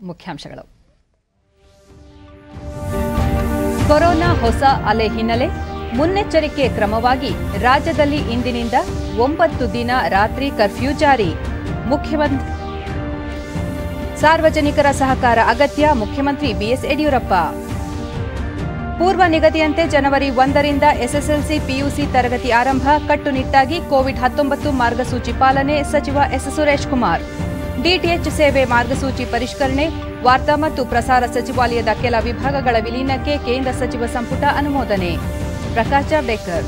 ಮುಖ್ಯಾಂಶಗಳು. ಕೊರೋನಾ ಹೊಸ ಅಲೆ ಹಿನ್ನೆಲೆ ಮುನ್ನೆಚ್ಚರಿಕೆ ಕ್ರಮವಾಗಿ ರಾಜ್ಯದಲ್ಲಿ ಇಂದಿನಿಂದ 9 ದಿನ ರಾತ್ರಿ ಕರ್ಫ್ಯೂ ಜಾರಿ. ಮುಖ್ಯಮಂತ್ರಿ ಸಾರ್ವಜನಿಕರ ಸಹಕಾರ ಅಗತ್ಯ. ಮುಖ್ಯಮಂತ್ರಿ ಬಿಎಸ್ ಯಡಿಯೂರಪ್ಪ. ಪೂರ್ವ ನಿಗದಿಯಂತೆ ಜನವರಿ 1ರಿಂದ ಎಸ್ಎಸ್ಎಲ್ಸಿ ಪಿಯುಸಿ ತರಗತಿ ಆರಂಭ. ಕಟ್ಟುನಿಟ್ಟಾಗಿ ಕೋವಿಡ್-19 ಮಾರ್ಗಸೂಚಿ ಪಾಲನೆ. ಸಚಿವ ಎಸ್ ಸುರೇಶ್ ಕುಮಾರ್. ಡಿಟಿಎಚ್ ಸೇವೆ ಮಾರ್ಗಸೂಚಿ ಪರಿಷ್ಕರಣೆ. ವಾರ್ತಾ ಮತ್ತು ಪ್ರಸಾರ ಸಚಿವಾಲಯದ ಕೆಲ ವಿಭಾಗಗಳ ವಿಲೀನಕ್ಕೆ ಕೇಂದ್ರ ಸಚಿವ ಸಂಪುಟ ಅನುಮೋದನೆ. ಪ್ರಕಾಶ್ ಜಾವಡೇಕರ್.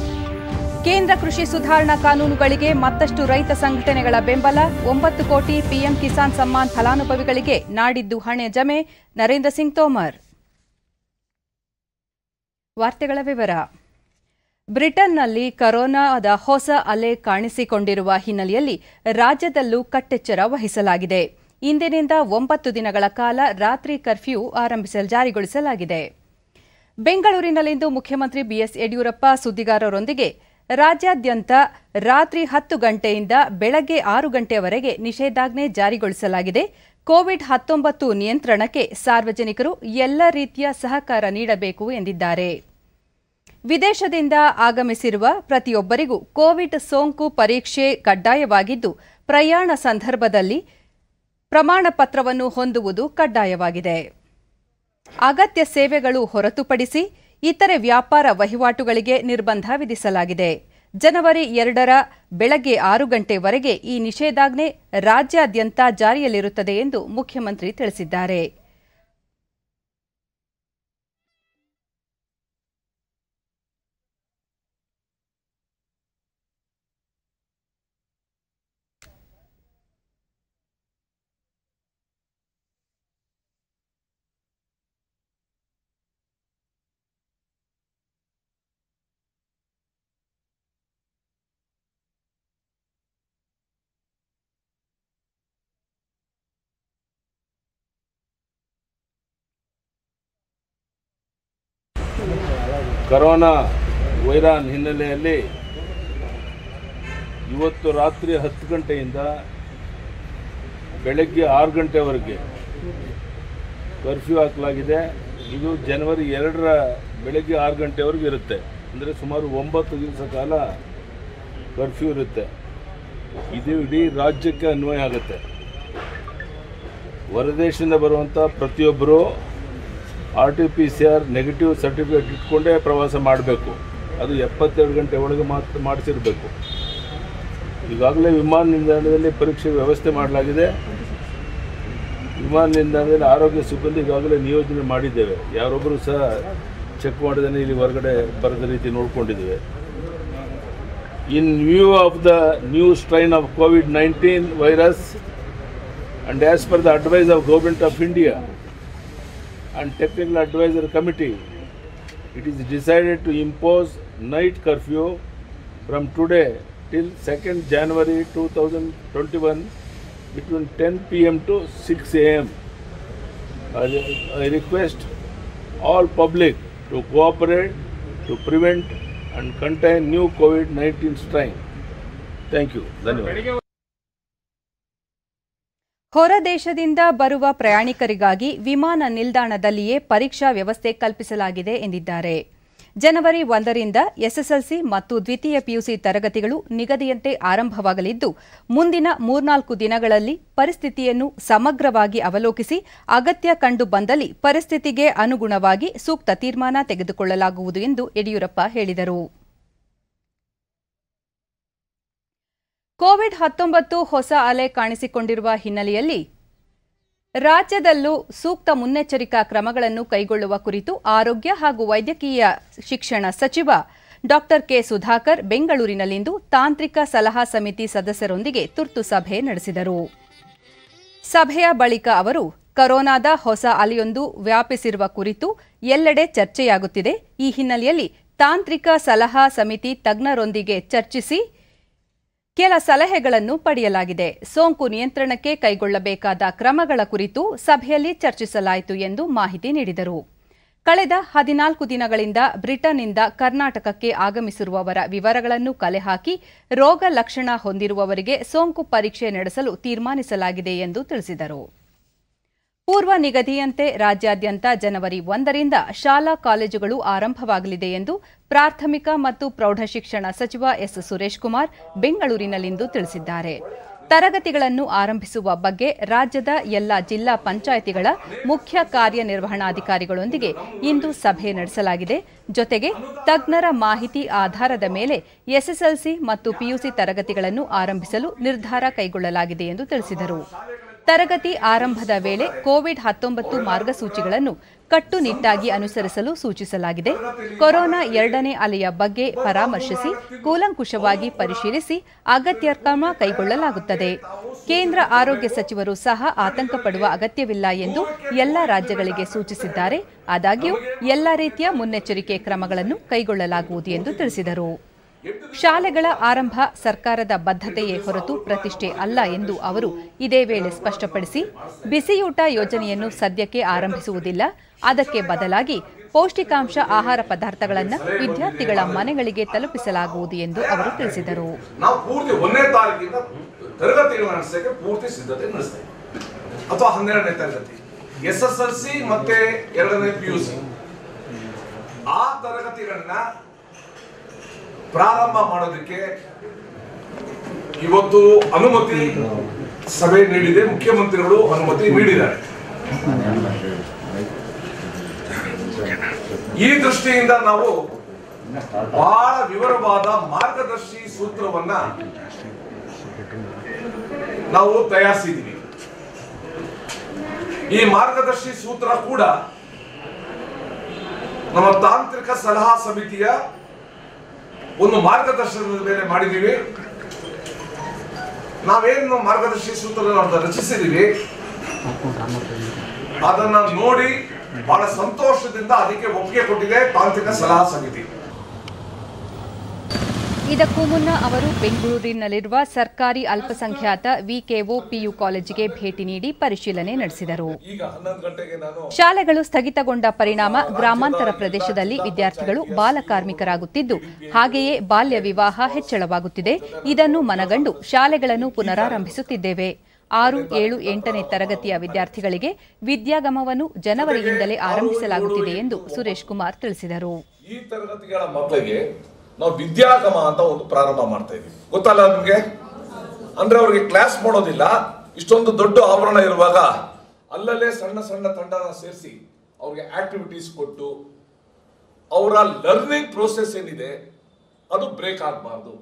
ಕೇಂದ್ರ ಕೃಷಿ ಸುಧಾರಣಾ ಕಾನೂನುಗಳಿಗೆ ಮತ್ತಷ್ಟು ರೈತ ಸಂಘಟನೆಗಳ ಬೆಂಬಲ. 9 ಕೋಟಿ ಪಿಎಂ ಕಿಸಾನ್ ಸಮ್ಮಾನ್ ಫಲಾನುಭವಿಗಳಿಗೆ ನಾಡಿದ್ದು ಹಣ ಜಮೆ. ನರೇಂದ್ರ ಸಿಂಗ್ ತೋಮರ್. ವಾರ್ತೆಗಳ ವಿವರ. ಬ್ರಿಟನ್ನಲ್ಲಿ ಕೊರೋನಾದ ಹೊಸ ಅಲೆ ಕಾಣಿಸಿಕೊಂಡಿರುವ ಹಿನ್ನೆಲೆಯಲ್ಲಿ ರಾಜ್ಯದಲ್ಲೂ ಕಟ್ಟೆಚ್ಚರ ವಹಿಸಲಾಗಿದೆ. ಇಂದಿನಿಂದ 9 ದಿನಗಳ ಕಾಲ ರಾತ್ರಿ ಕರ್ಫ್ಯೂ ಜಾರಿಗೊಳಿಸಲಾಗಿದೆ. ಬೆಂಗಳೂರಿನಲ್ಲಿಂದು ಮುಖ್ಯಮಂತ್ರಿ ಬಿಎಸ್ ಯಡಿಯೂರಪ್ಪ ಸುದ್ದಿಗಾರರೊಂದಿಗೆ ರಾಜ್ಯಾದ್ಯಂತ ರಾತ್ರಿ 10 ಗಂಟೆಯಿಂದ ಬೆಳಗ್ಗೆ 6 ಗಂಟೆಯವರೆಗೆ ನಿಷೇಧಾಜ್ಞೆ ಜಾರಿಗೊಳಿಸಲಾಗಿದೆ. ಕೋವಿಡ್-19 ನಿಯಂತ್ರಣಕ್ಕೆ ಸಾರ್ವಜನಿಕರು ಎಲ್ಲ ರೀತಿಯ ಸಹಕಾರ ನೀಡಬೇಕು ಎಂದಿದ್ದಾರೆ. ವಿದೇಶದಿಂದ ಆಗಮಿಸಿರುವ ಪ್ರತಿಯೊಬ್ಬರಿಗೂ ಕೋವಿಡ್ ಸೋಂಕು ಪರೀಕ್ಷೆ ಕಡ್ಡಾಯವಾಗಿದ್ದು, ಪ್ರಯಾಣ ಸಂದರ್ಭದಲ್ಲಿ ಪ್ರಮಾಣ ಪತ್ರವನ್ನು ಹೊಂದುವುದು ಕಡ್ಡಾಯವಾಗಿದೆ. ಅಗತ್ಯ ಸೇವೆಗಳು ಹೊರತುಪಡಿಸಿ ಇತರೆ ವ್ಯಾಪಾರ ವಹಿವಾಟುಗಳಿಗೆ ನಿರ್ಬಂಧ ವಿಧಿಸಲಾಗಿದೆ. ಜನವರಿ 2ರ ಬೆಳಗ್ಗೆ 6 ಗಂಟೆವರೆಗೆ ಈ ನಿಷೇಧಾಜ್ಞೆ ರಾಜ್ಯಾದ್ಯಂತ ಜಾರಿಯಲ್ಲಿರುತ್ತದೆ ಎಂದು ಮುಖ್ಯಮಂತ್ರಿ ತಿಳಿಸಿದ್ದಾರೆ. ಕೊರೋನಾ ವೈರಾನ್ ಹಿನ್ನೆಲೆಯಲ್ಲಿ ಇವತ್ತು ರಾತ್ರಿ 10 ಗಂಟೆಯಿಂದ ಬೆಳಗ್ಗೆ 6 ಗಂಟೆವರೆಗೆ ಕರ್ಫ್ಯೂ ಹಾಕಲಾಗಿದೆ. ಇದು ಜನವರಿ 2ರ ಬೆಳಗ್ಗೆ 6 ಗಂಟೆವರೆಗೆ ಇರುತ್ತೆ. ಅಂದರೆ ಸುಮಾರು 9 ದಿವಸ ಕಾಲ ಕರ್ಫ್ಯೂ ಇರುತ್ತೆ. ಇದು ಇಡೀ ರಾಜ್ಯಕ್ಕೆ ಅನ್ವಯ ಆಗುತ್ತೆ. ಹೊರದೇಶದಿಂದ ಬರುವಂಥ ಪ್ರತಿಯೊಬ್ಬರು RT-PCR ನೆಗೆಟಿವ್ ಸರ್ಟಿಫಿಕೇಟ್ ಇಟ್ಕೊಂಡೇ ಪ್ರವಾಸ ಮಾಡಬೇಕು. ಅದು 72 ಗಂಟೆ ಒಳಗೆ ಮಾತ್ರ ಮಾಡಿಸಿರಬೇಕು. ಈಗಾಗಲೇ ವಿಮಾನ ನಿಲ್ದಾಣದಲ್ಲಿ ಪರೀಕ್ಷೆ ವ್ಯವಸ್ಥೆ ಮಾಡಲಾಗಿದೆ. ವಿಮಾನ ನಿಲ್ದಾಣದಲ್ಲಿ ಆರೋಗ್ಯ ಸಿಬ್ಬಂದಿ ಈಗಾಗಲೇ ನಿಯೋಜನೆ ಮಾಡಿದ್ದೇವೆ. ಯಾರೊಬ್ಬರು ಸಹ ಚೆಕ್ ಮಾಡದೇ ಇಲ್ಲಿ ಹೊರಗಡೆ ಬರದ ರೀತಿ ನೋಡಿಕೊಂಡಿದ್ದೇವೆ. In view of the new strain of COVID-19 virus and as per the advice of Government of India and Technical Advisory Committee, it is decided to impose night curfew from today till 2nd January 2021 between 10 p.m. to 6 a.m. I request all public to cooperate to prevent and contain new COVID-19 strain. Thank you. ಧನ್ಯವಾದ. ಹೊರ ದೇಶದಿಂದ ಬರುವ ಪ್ರಯಾಣಿಕರಿಗಾಗಿ ವಿಮಾನ ನಿಲ್ದಾಣದಲ್ಲಿಯೇ ಪರೀಕ್ಷಾ ವ್ಯವಸ್ಥೆ ಕಲ್ಪಿಸಲಾಗಿದೆ ಎಂದಿದ್ದಾರೆ. ಜನವರಿ 1ರಿಂದ SSLC ಮತ್ತು ದ್ವಿತೀಯ ಪಿಯುಸಿ ತರಗತಿಗಳು ನಿಗದಿಯಂತೆ ಆರಂಭವಾಗಲಿದ್ದು, ಮುಂದಿನ 3-4 ದಿನಗಳಲ್ಲಿ ಪರಿಸ್ಥಿತಿಯನ್ನು ಸಮಗ್ರವಾಗಿ ಅವಲೋಕಿಸಿ ಅಗತ್ಯ ಕಂಡು ಬಂದಲ್ಲಿ ಪರಿಸ್ಥಿತಿಗೆ ಅನುಗುಣವಾಗಿ ಸೂಕ್ತ ತೀರ್ಮಾನ ತೆಗೆದುಕೊಳ್ಳಲಾಗುವುದು ಎಂದು ಯಡಿಯೂರಪ್ಪ ಹೇಳಿದರು. ಕೋವಿಡ್-19 ಹೊಸ ಅಲೆ ಕಾಣಿಸಿಕೊಂಡಿರುವ ಹಿನ್ನೆಲೆಯಲ್ಲಿ ರಾಜ್ಯದಲ್ಲೂ ಸೂಕ್ತ ಮುನ್ನೆಚ್ಚರಿಕಾ ಕ್ರಮಗಳನ್ನು ಕೈಗೊಳ್ಳುವ ಕುರಿತು ಆರೋಗ್ಯ ಹಾಗೂ ವೈದ್ಯಕೀಯ ಶಿಕ್ಷಣ ಸಚಿವ ಡಾ ಕೆ ಸುಧಾಕರ್ ಬೆಂಗಳೂರಿನಲ್ಲಿಂದು ತಾಂತ್ರಿಕ ಸಲಹಾ ಸಮಿತಿ ಸದಸ್ಯರೊಂದಿಗೆ ತುರ್ತು ಸಭೆ ನಡೆಸಿದರು. ಸಭೆಯ ಬಳಿಕ ಅವರು ಕೊರೋನಾದ ಹೊಸ ಅಲೆಯೊಂದು ವ್ಯಾಪಿಸಿರುವ ಕುರಿತು ಎಲ್ಲೆಡೆ ಚರ್ಚೆಯಾಗುತ್ತಿದೆ. ಈ ಹಿನ್ನೆಲೆಯಲ್ಲಿ ತಾಂತ್ರಿಕ ಸಲಹಾ ಸಮಿತಿ ತಜ್ಞರೊಂದಿಗೆ ಚರ್ಚಿಸಿ ಕೆಲ ಸಲಹೆಗಳನ್ನು ಪಡೆಯಲಾಗಿದೆ. ಸೋಂಕು ನಿಯಂತ್ರಣಕ್ಕೆ ಕೈಗೊಳ್ಳಬೇಕಾದ ಕ್ರಮಗಳ ಕುರಿತು ಸಭೆಯಲ್ಲಿ ಚರ್ಚಿಸಲಾಯಿತು ಎಂದು ಮಾಹಿತಿ ನೀಡಿದರು. ಕಳೆದ 14 ದಿನಗಳಿಂದ ಬ್ರಿಟನ್ನಿಂದ ಕರ್ನಾಟಕಕ್ಕೆ ಆಗಮಿಸಿರುವವರ ವಿವರಗಳನ್ನು ಕಲೆ ಹಾಕಿ ರೋಗ ಲಕ್ಷಣ ಹೊಂದಿರುವವರಿಗೆ ಸೋಂಕು ಪರೀಕ್ಷೆ ನಡೆಸಲು ತೀರ್ಮಾನಿಸಲಾಗಿದೆ ಎಂದು ತಿಳಿಸಿದರು. ಪೂರ್ವ ನಿಗದಿಯಂತೆ ರಾಜ್ಯಾದ್ಯಂತ ಜನವರಿ 1ರಿಂದ ಶಾಲಾ ಕಾಲೇಜುಗಳು ಆರಂಭವಾಗಲಿದೆ ಎಂದು ಪ್ರಾಥಮಿಕ ಮತ್ತು ಪ್ರೌಢಶಿಕ್ಷಣ ಸಚಿವ ಎಸ್ ಸುರೇಶ್ ಕುಮಾರ್ ಬೆಂಗಳೂರಿನಲ್ಲಿಂದು ತಿಳಿಸಿದ್ದಾರೆ. ತರಗತಿಗಳನ್ನು ಆರಂಭಿಸುವ ಬಗ್ಗೆ ರಾಜ್ಯದ ಎಲ್ಲ ಜಿಲ್ಲಾ ಪಂಚಾಯಿತಿಗಳ ಮುಖ್ಯ ಕಾರ್ಯನಿರ್ವಹಣಾಧಿಕಾರಿಗಳೊಂದಿಗೆ ಇಂದು ಸಭೆ ನಡೆಸಲಾಗಿದೆ. ಜೊತೆಗೆ ತಜ್ಞರ ಮಾಹಿತಿ ಆಧಾರದ ಮೇಲೆ ಎಸ್ಎಸ್ಎಲ್ಸಿ ಮತ್ತು ಪಿಯುಸಿ ತರಗತಿಗಳನ್ನು ಆರಂಭಿಸಲು ನಿರ್ಧಾರ ಕೈಗೊಳ್ಳಲಾಗಿದೆ ಎಂದು ತಿಳಿಸಿದರು. ತರಗತಿ ಆರಂಭದ ವೇಳೆ ಕೋವಿಡ್-19 ಮಾರ್ಗಸೂಚಿಗಳನ್ನು ಕಟ್ಟುನಿಟ್ಟಾಗಿ ಅನುಸರಿಸಲು ಸೂಚಿಸಲಾಗಿದೆ. ಕೊರೋನಾ 2ನೇ ಅಲೆಯ ಬಗ್ಗೆ ಪರಾಮರ್ಶಿಸಿ ಕೂಲಂಕುಷವಾಗಿ ಪರಿಶೀಲಿಸಿ ಅಗತ್ಯ ಕ್ರಮ ಕೈಗೊಳ್ಳಲಾಗುತ್ತದೆ. ಕೇಂದ್ರ ಆರೋಗ್ಯ ಸಚಿವರು ಸಹ ಆತಂಕ ಪಡುವ ಅಗತ್ಯವಿಲ್ಲ ಎಂದು ಎಲ್ಲ ರಾಜ್ಯಗಳಿಗೆ ಸೂಚಿಸಿದ್ದಾರೆ. ಆದಾಗ್ಯೂ ಎಲ್ಲ ರೀತಿಯ ಮುನ್ನೆಚ್ಚರಿಕೆ ಕ್ರಮಗಳನ್ನು ಕೈಗೊಳ್ಳಲಾಗುವುದು ಎಂದು ತಿಳಿಸಿದರು. ಶಾಲೆಗಳ ಆರಂಭ ಸರ್ಕಾರದ ಬದ್ಧತೆಯೇ ಹೊರತು ಪ್ರತಿಷ್ಠೆ ಅಲ್ಲ ಎಂದು ಅವರು ಇದೇ ವೇಳೆ ಸ್ಪಷ್ಟಪಡಿಸಿ, ಬಿಸಿಯೂಟ ಯೋಜನೆಯನ್ನು ಸದ್ಯಕ್ಕೆ ಆರಂಭಿಸುವುದಿಲ್ಲ. ಅದಕ್ಕೆ ಬದಲಾಗಿ ಪೌಷ್ಟಿಕಾಂಶ ಆಹಾರ ಪದಾರ್ಥಗಳನ್ನು ವಿದ್ಯಾರ್ಥಿಗಳ ಮನೆಗಳಿಗೆ ತಲುಪಿಸಲಾಗುವುದು ಎಂದು ಅವರು ತಿಳಿಸಿದರು. ನಾವು ಪೂರ್ತಿ 1ನೇ ತಾರೀಕಿಂದ ತರಗತಿಗಳನ್ನು ನಡೆಸಕ್ಕೆ ಪೂರ್ತಿ ಸಿದ್ಧತೆ ನಡೆಸ್ತೇವೆ. ಅಥವಾ 12ನೇ ತರಗತಿ ಎಸ್ಎಸ್ಎಲ್ಸಿ ಮತ್ತೆ 2ನೇ ಪಿಯುಸಿ ಆ ತರಗತಿಗಳನ್ನ ಪ್ರಾರಂಭ ಮಾಡೋದಕ್ಕೆ ಇವತ್ತು ಅನುಮತಿ ಸಭೆ ನೀಡಿದೆ. ಮುಖ್ಯಮಂತ್ರಿಗಳು ಅನುಮತಿ ನೀಡಿದ್ದಾರೆ. ಈ ದೃಷ್ಟಿಯಿಂದ ನಾವು ಬಹಳ ವಿವರವಾದ ಮಾರ್ಗದರ್ಶಿ ಸೂತ್ರವನ್ನ ನಾವು ತಯಾರಿಸಿದ್ದೀವಿ. ಈ ಮಾರ್ಗದರ್ಶಿ ಸೂತ್ರ ಕೂಡ ನಮ್ಮ ತಾಂತ್ರಿಕ ಸಲಹಾ ಸಮಿತಿಯ ಒಂದು ಮಾರ್ಗದರ್ಶನದ ಮೇಲೆ ಮಾಡಿದ್ದೀವಿ. ನಾವೇನು ಮಾರ್ಗದರ್ಶಿ ಸೂತ್ರ ರಚಿಸಿದ್ದೀವಿ ಅದನ್ನ ನೋಡಿ ಬಹಳ ಸಂತೋಷದಿಂದ ಅದಕ್ಕೆ ಒಪ್ಪಿಗೆ ಕೊಟ್ಟಿದೆ ತಾಂತ್ರಿಕ ಸಲಹಾ ಸಮಿತಿ. ಇದಕ್ಕೂ ಮುನ್ನ ಅವರು ಬೆಂಗಳೂರಿನಲ್ಲಿರುವ ಸರ್ಕಾರಿ ಅಲ್ಪಸಂಖ್ಯಾತ ವಿಕೆಒ ಪಿಯು ಕಾಲೇಜಿಗೆ ಭೇಟಿ ನೀಡಿ ಪರಿಶೀಲನೆ ನಡೆಸಿದರು. ಶಾಲೆಗಳು ಸ್ಥಗಿತಗೊಂಡ ಪರಿಣಾಮ ಗ್ರಾಮಾಂತರ ಪ್ರದೇಶದಲ್ಲಿ ವಿದ್ಯಾರ್ಥಿಗಳು ಬಾಲಕಾರ್ಮಿಕರಾಗುತ್ತಿದ್ದು, ಹಾಗೆಯೇ ಬಾಲ್ಯ ವಿವಾಹ ಹೆಚ್ಚಳವಾಗುತ್ತಿದೆ. ಇದನ್ನು ಮನಗಂಡು ಶಾಲೆಗಳನ್ನು ಪುನರಾರಂಭಿಸುತ್ತಿದ್ದೇವೆ. 6, 7, 8ನೇ ತರಗತಿಯ ವಿದ್ಯಾರ್ಥಿಗಳಿಗೆ ವಿದ್ಯಾಗಮವನ್ನು ಜನವರಿಯಿಂದಲೇ ಆರಂಭಿಸಲಾಗುತ್ತಿದೆ ಎಂದು ಸುರೇಶ್ ಕುಮಾರ್ ತಿಳಿಸಿದರು. ಈ ತರಗತಿಗಳ ಮಕ್ಕಳಿಗೆ ನಾವು ವಿದ್ಯಾಗಮ ಅಂತ ಒಂದು ಪ್ರಾರಂಭ ಮಾಡ್ತಾ ಇದೀವಿ. ಗೊತ್ತಲ್ಲ ನಿಮ್ಗೆ? ಅಂದ್ರೆ ಅವ್ರಿಗೆ ಕ್ಲಾಸ್ ಮಾಡೋದಿಲ್ಲ. ಇಷ್ಟೊಂದು ದೊಡ್ಡ ಆವರಣ ಇರುವಾಗ ಅಲ್ಲಲ್ಲೇ ಸಣ್ಣ ಸಣ್ಣ ತಂಡನ ಸೇರಿಸಿ ಅವ್ರಿಗೆ ಆಕ್ಟಿವಿಟೀಸ್ ಕೊಟ್ಟು ಅವರ ಲರ್ನಿಂಗ್ ಪ್ರೋಸೆಸ್ ಏನಿದೆ ಅದು ಬ್ರೇಕ್ ಆಗಬಾರ್ದು.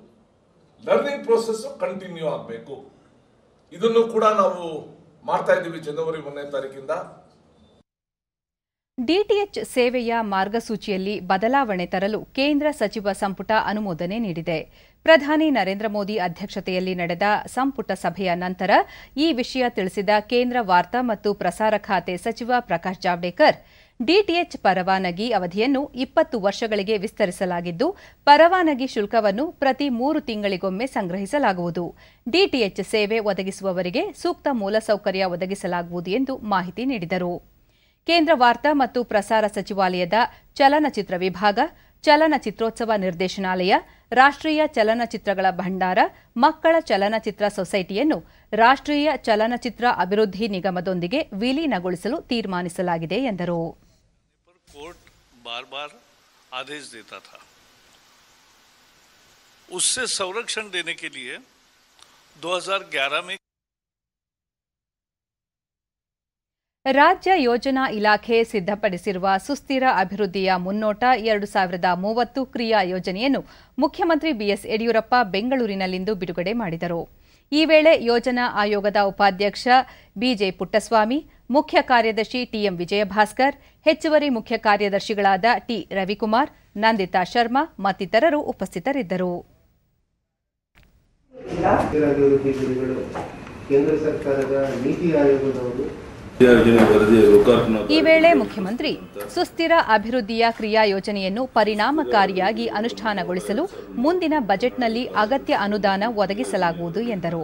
ಲರ್ನಿಂಗ್ ಪ್ರೋಸೆಸ್ ಕಂಟಿನ್ಯೂ ಆಗಬೇಕು. ಇದನ್ನು ಕೂಡ ನಾವು ಮಾಡ್ತಾ ಇದ್ದೀವಿ ಜನವರಿ 1ನೇ ತಾರೀಕಿಂದ. ಡಿಟಿಎಚ್ ಸೇವೆಯ ಮಾರ್ಗಸೂಚಿಯಲ್ಲಿ ಬದಲಾವಣೆ ತರಲು ಕೇಂದ್ರ ಸಚಿವ ಸಂಪುಟ ಅನುಮೋದನೆ ನೀಡಿದೆ. ಪ್ರಧಾನಿ ನರೇಂದ್ರ ಮೋದಿ ಅಧ್ಯಕ್ಷತೆಯಲ್ಲಿ ನಡೆದ ಸಂಪುಟ ಸಭೆಯ ನಂತರ ಈ ವಿಷಯ ತಿಳಿಸಿದ ಕೇಂದ್ರ ವಾರ್ತಾ ಮತ್ತು ಪ್ರಸಾರ ಖಾತೆ ಸಚಿವ ಪ್ರಕಾಶ್ ಜಾವಡೇಕರ್, ಡಿಟಿಎಚ್ ಪರವಾನಗಿ ಅವಧಿಯನ್ನು 20 ವರ್ಷಗಳಿಗೆ ವಿಸ್ತರಿಸಲಾಗಿದ್ದು, ಪರವಾನಗಿ ಶುಲ್ಕವನ್ನು ಪ್ರತಿ 3 ತಿಂಗಳಿಗೊಮ್ಮೆ ಸಂಗ್ರಹಿಸಲಾಗುವುದು. ಡಿಟಿಎಚ್ ಸೇವೆ ಒದಗಿಸುವವರಿಗೆ ಸೂಕ್ತ ಮೂಲಸೌಕರ್ಯ ಒದಗಿಸಲಾಗುವುದು ಎಂದು ಮಾಹಿತಿ ನೀಡಿದರು. ಕೇಂದ್ರ ವಾರ್ತಾ ಮತ್ತು ಪ್ರಸಾರ ಸಚಿವಾಲಯದ ಚಲನಚಿತ್ರ ವಿಭಾಗ, ಚಲನಚಿತ್ರೋತ್ಸವ ನಿರ್ದೇಶನಾಲಯ, ರಾಷ್ಟ್ರೀಯ ಚಲನಚಿತ್ರಗಳ ಭಂಡಾರ, ಮಕ್ಕಳ ಚಲನಚಿತ್ರ ಸೊಸೈಟಿಯನ್ನು ರಾಷ್ಟ್ರೀಯ ಚಲನಚಿತ್ರ ಅಭಿವೃದ್ಧಿ ನಿಗಮದೊಂದಿಗೆ ವಿಲೀನಗೊಳಿಸಲು ತೀರ್ಮಾನಿಸಲಾಗಿದೆ ಎಂದರು. कोर्ट बार-बार आदेश देता था. उससे संरक्षण देने के लिए 2011 में ರಾಜ್ಯ ಯೋಜನಾ ಇಲಾಖೆ ಸಿದ್ಧಪಡಿಸಿರುವ ಸುಸ್ಥಿರ ಅಭಿವೃದ್ಧಿಯ ಮುನ್ನೋಟ 2030 ಕ್ರಿಯಾ ಯೋಜನೆಯನ್ನು ಮುಖ್ಯಮಂತ್ರಿ ಬಿಎಸ್ ಯಡಿಯೂರಪ್ಪ ಬೆಂಗಳೂರಿನಲ್ಲಿಂದು ಬಿಡುಗಡೆ ಮಾಡಿದರು. ಈ ವೇಳೆ ಯೋಜನಾ ಆಯೋಗದ ಉಪಾಧ್ಯಕ್ಷ ಬಿಜೆ ಪುಟ್ಟಸ್ವಾಮಿ, ಮುಖ್ಯ ಕಾರ್ಯದರ್ಶಿ ಟಿಎಂ ವಿಜಯಭಾಸ್ಕರ್, ಹೆಚ್ಚುವರಿ ಮುಖ್ಯ ಕಾರ್ಯದರ್ಶಿಗಳಾದ ಟಿ ರವಿಕುಮಾರ್, ನಂದಿತಾ ಶರ್ಮಾ ಮತ್ತಿತರರು ಉಪಸ್ಥಿತರಿದ್ದರು. ಕೇಂದ್ರ ಸರ್ಕಾರದ ನೀತಿ ಆಯೋಗದವರು ಈ ವೇಳೆ ಮುಖ್ಯಮಂತ್ರಿ ಸುಸ್ಥಿರ ಅಭಿವೃದ್ಧಿಯ ಕ್ರಿಯಾ ಯೋಜನೆಯನ್ನು ಪರಿಣಾಮಕಾರಿಯಾಗಿ ಅನುಷ್ಠಾನಗೊಳಿಸಲು ಮುಂದಿನ ಬಜೆಟ್ನಲ್ಲಿ ಅಗತ್ಯ ಅನುದಾನ ಒದಗಿಸಲಾಗುವುದು ಎಂದರು.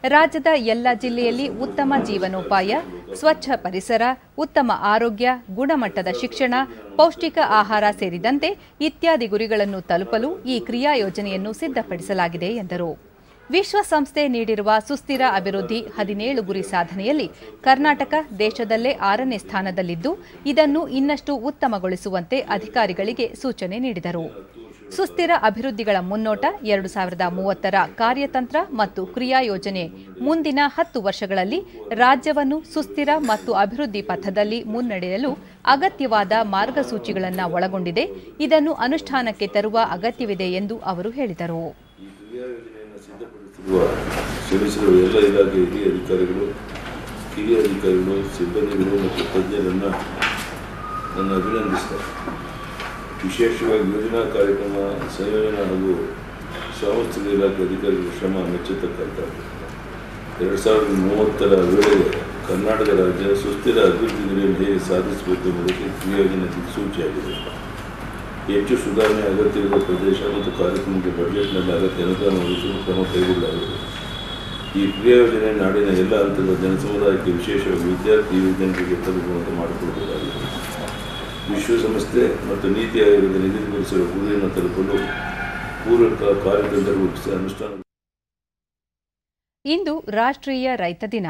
ರಾಜ್ಯದ ಎಲ್ಲ ಜಿಲ್ಲೆಯಲ್ಲಿ ಉತ್ತಮ ಜೀವನೋಪಾಯ, ಸ್ವಚ್ಛ ಪರಿಸರ, ಉತ್ತಮ ಆರೋಗ್ಯ, ಗುಣಮಟ್ಟದ ಶಿಕ್ಷಣ, ಪೌಷ್ಟಿಕ ಆಹಾರ ಸೇರಿದಂತೆ ಇತ್ಯಾದಿ ಗುರಿಗಳನ್ನು ತಲುಪಲು ಈ ಕ್ರಿಯಾ ಯೋಜನೆಯನ್ನು ಸಿದ್ಧಪಡಿಸಲಾಗಿದೆ ಎಂದರು. ವಿಶ್ವಸಂಸ್ಥೆ ನೀಡಿರುವ ಸುಸ್ಥಿರ ಅಭಿವೃದ್ಧಿ 17 ಗುರಿ ಸಾಧನೆಯಲ್ಲಿ ಕರ್ನಾಟಕ ದೇಶದಲ್ಲೇ 6ನೇ ಸ್ಥಾನದಲ್ಲಿದ್ದು ಇದನ್ನು ಇನ್ನಷ್ಟು ಉತ್ತಮಗೊಳಿಸುವಂತೆ ಅಧಿಕಾರಿಗಳಿಗೆ ಸೂಚನೆ ನೀಡಿದರು. ಸುಸ್ಥಿರ ಅಭಿವೃದ್ಧಿಗಳ ಮುನ್ನೋಟ 2030ರ ಕಾರ್ಯತಂತ್ರ ಮತ್ತು ಕ್ರಿಯಾ ಯೋಜನೆ ಮುಂದಿನ 10 ವರ್ಷಗಳಲ್ಲಿ ರಾಜ್ಯವನ್ನು ಸುಸ್ಥಿರ ಮತ್ತು ಅಭಿವೃದ್ಧಿ ಪಥದಲ್ಲಿ ಮುನ್ನಡೆಯಲು ಅಗತ್ಯವಾದ ಮಾರ್ಗಸೂಚಿಗಳನ್ನು ಒಳಗೊಂಡಿದೆ. ಇದನ್ನು ಅನುಷ್ಠಾನಕ್ಕೆ ತರುವ ಅಗತ್ಯವಿದೆ ಎಂದು ಅವರು ಹೇಳಿದರು. ಶ್ರಮಿಸಿರುವ ಎಲ್ಲ ಇಲಾಖೆ ಹಿರಿಯ ಅಧಿಕಾರಿಗಳು ಸಿಬ್ಬಂದಿಗಳು ಮತ್ತು ತಜ್ಞರನ್ನು ನಾನು ಅಭಿನಂದಿಸ್ತೇನೆ. ವಿಶೇಷವಾಗಿ ಯೋಜನಾ ಕಾರ್ಯಕ್ರಮ ಸಂಯೋಜನಾ ಹಾಗೂ ಸಾಂಸ್ಥಿಕ ಇಲಾಖೆ ಅಧಿಕಾರಿಗಳ ಶ್ರಮ ಮೆಚ್ಚತಕ್ಕಂಥದ್ದು. 2030ರ ವೇಳೆಗೆ ಕರ್ನಾಟಕ ರಾಜ್ಯ ಸುಸ್ಥಿರ ಅಭಿವೃದ್ಧಿ ಗುರಿಯನ್ನು ಹೇಗೆ ಸಾಧಿಸಬೇಕು ಎಂಬುದಕ್ಕೆ ಕ್ರಿಯಾಯೋಜನೆ ದಿಕ್ಸೂಚಿಯಾಗಿದೆ. ಹೆಚ್ಚು ಸುಧಾರಣೆ ಅಗತ್ಯವಿರುವ ಪ್ರದೇಶ ಮತ್ತು ಕಾರ್ಯಕ್ರಮಕ್ಕೆ ಬಜೆಟ್ನಲ್ಲಿ ಅಗತ್ಯ ಅನುದಾನ ಒದಗಿಸಲು ಕ್ರಮ ಕೈಗೊಳ್ಳಲಾಗಿದೆ. ಈ ಕ್ರಿಯಾಯೋಜನೆ ನಾಡಿನ ಎಲ್ಲ ಹಂತದ ಜನಸಮುದಾಯಕ್ಕೆ ವಿಶೇಷವಾಗಿ ವಿದ್ಯಾರ್ಥಿ ಯುವಜನರಿಗೆ ತಲುಪುವಂತೆ ಮಾಡಿಕೊಳ್ಳಬಹುದಾಗಿದೆ. ವಿಶ್ವಸಂಸ್ಥೆ ಮತ್ತು ನೀತಿ ಆಯೋಗದ ನಿಗದಿಪಡಿಸಿರುವ ಗುರಿಯನ್ನು ತಲುಪಲು ಪೂರಕ ಕಾರ್ಯತಂತ್ರ ರೂಪಿಸಿ ಅನುಷ್ಠಾನ. ಇಂದು ರಾಷ್ಟ್ರೀಯ ರೈತ ದಿನ.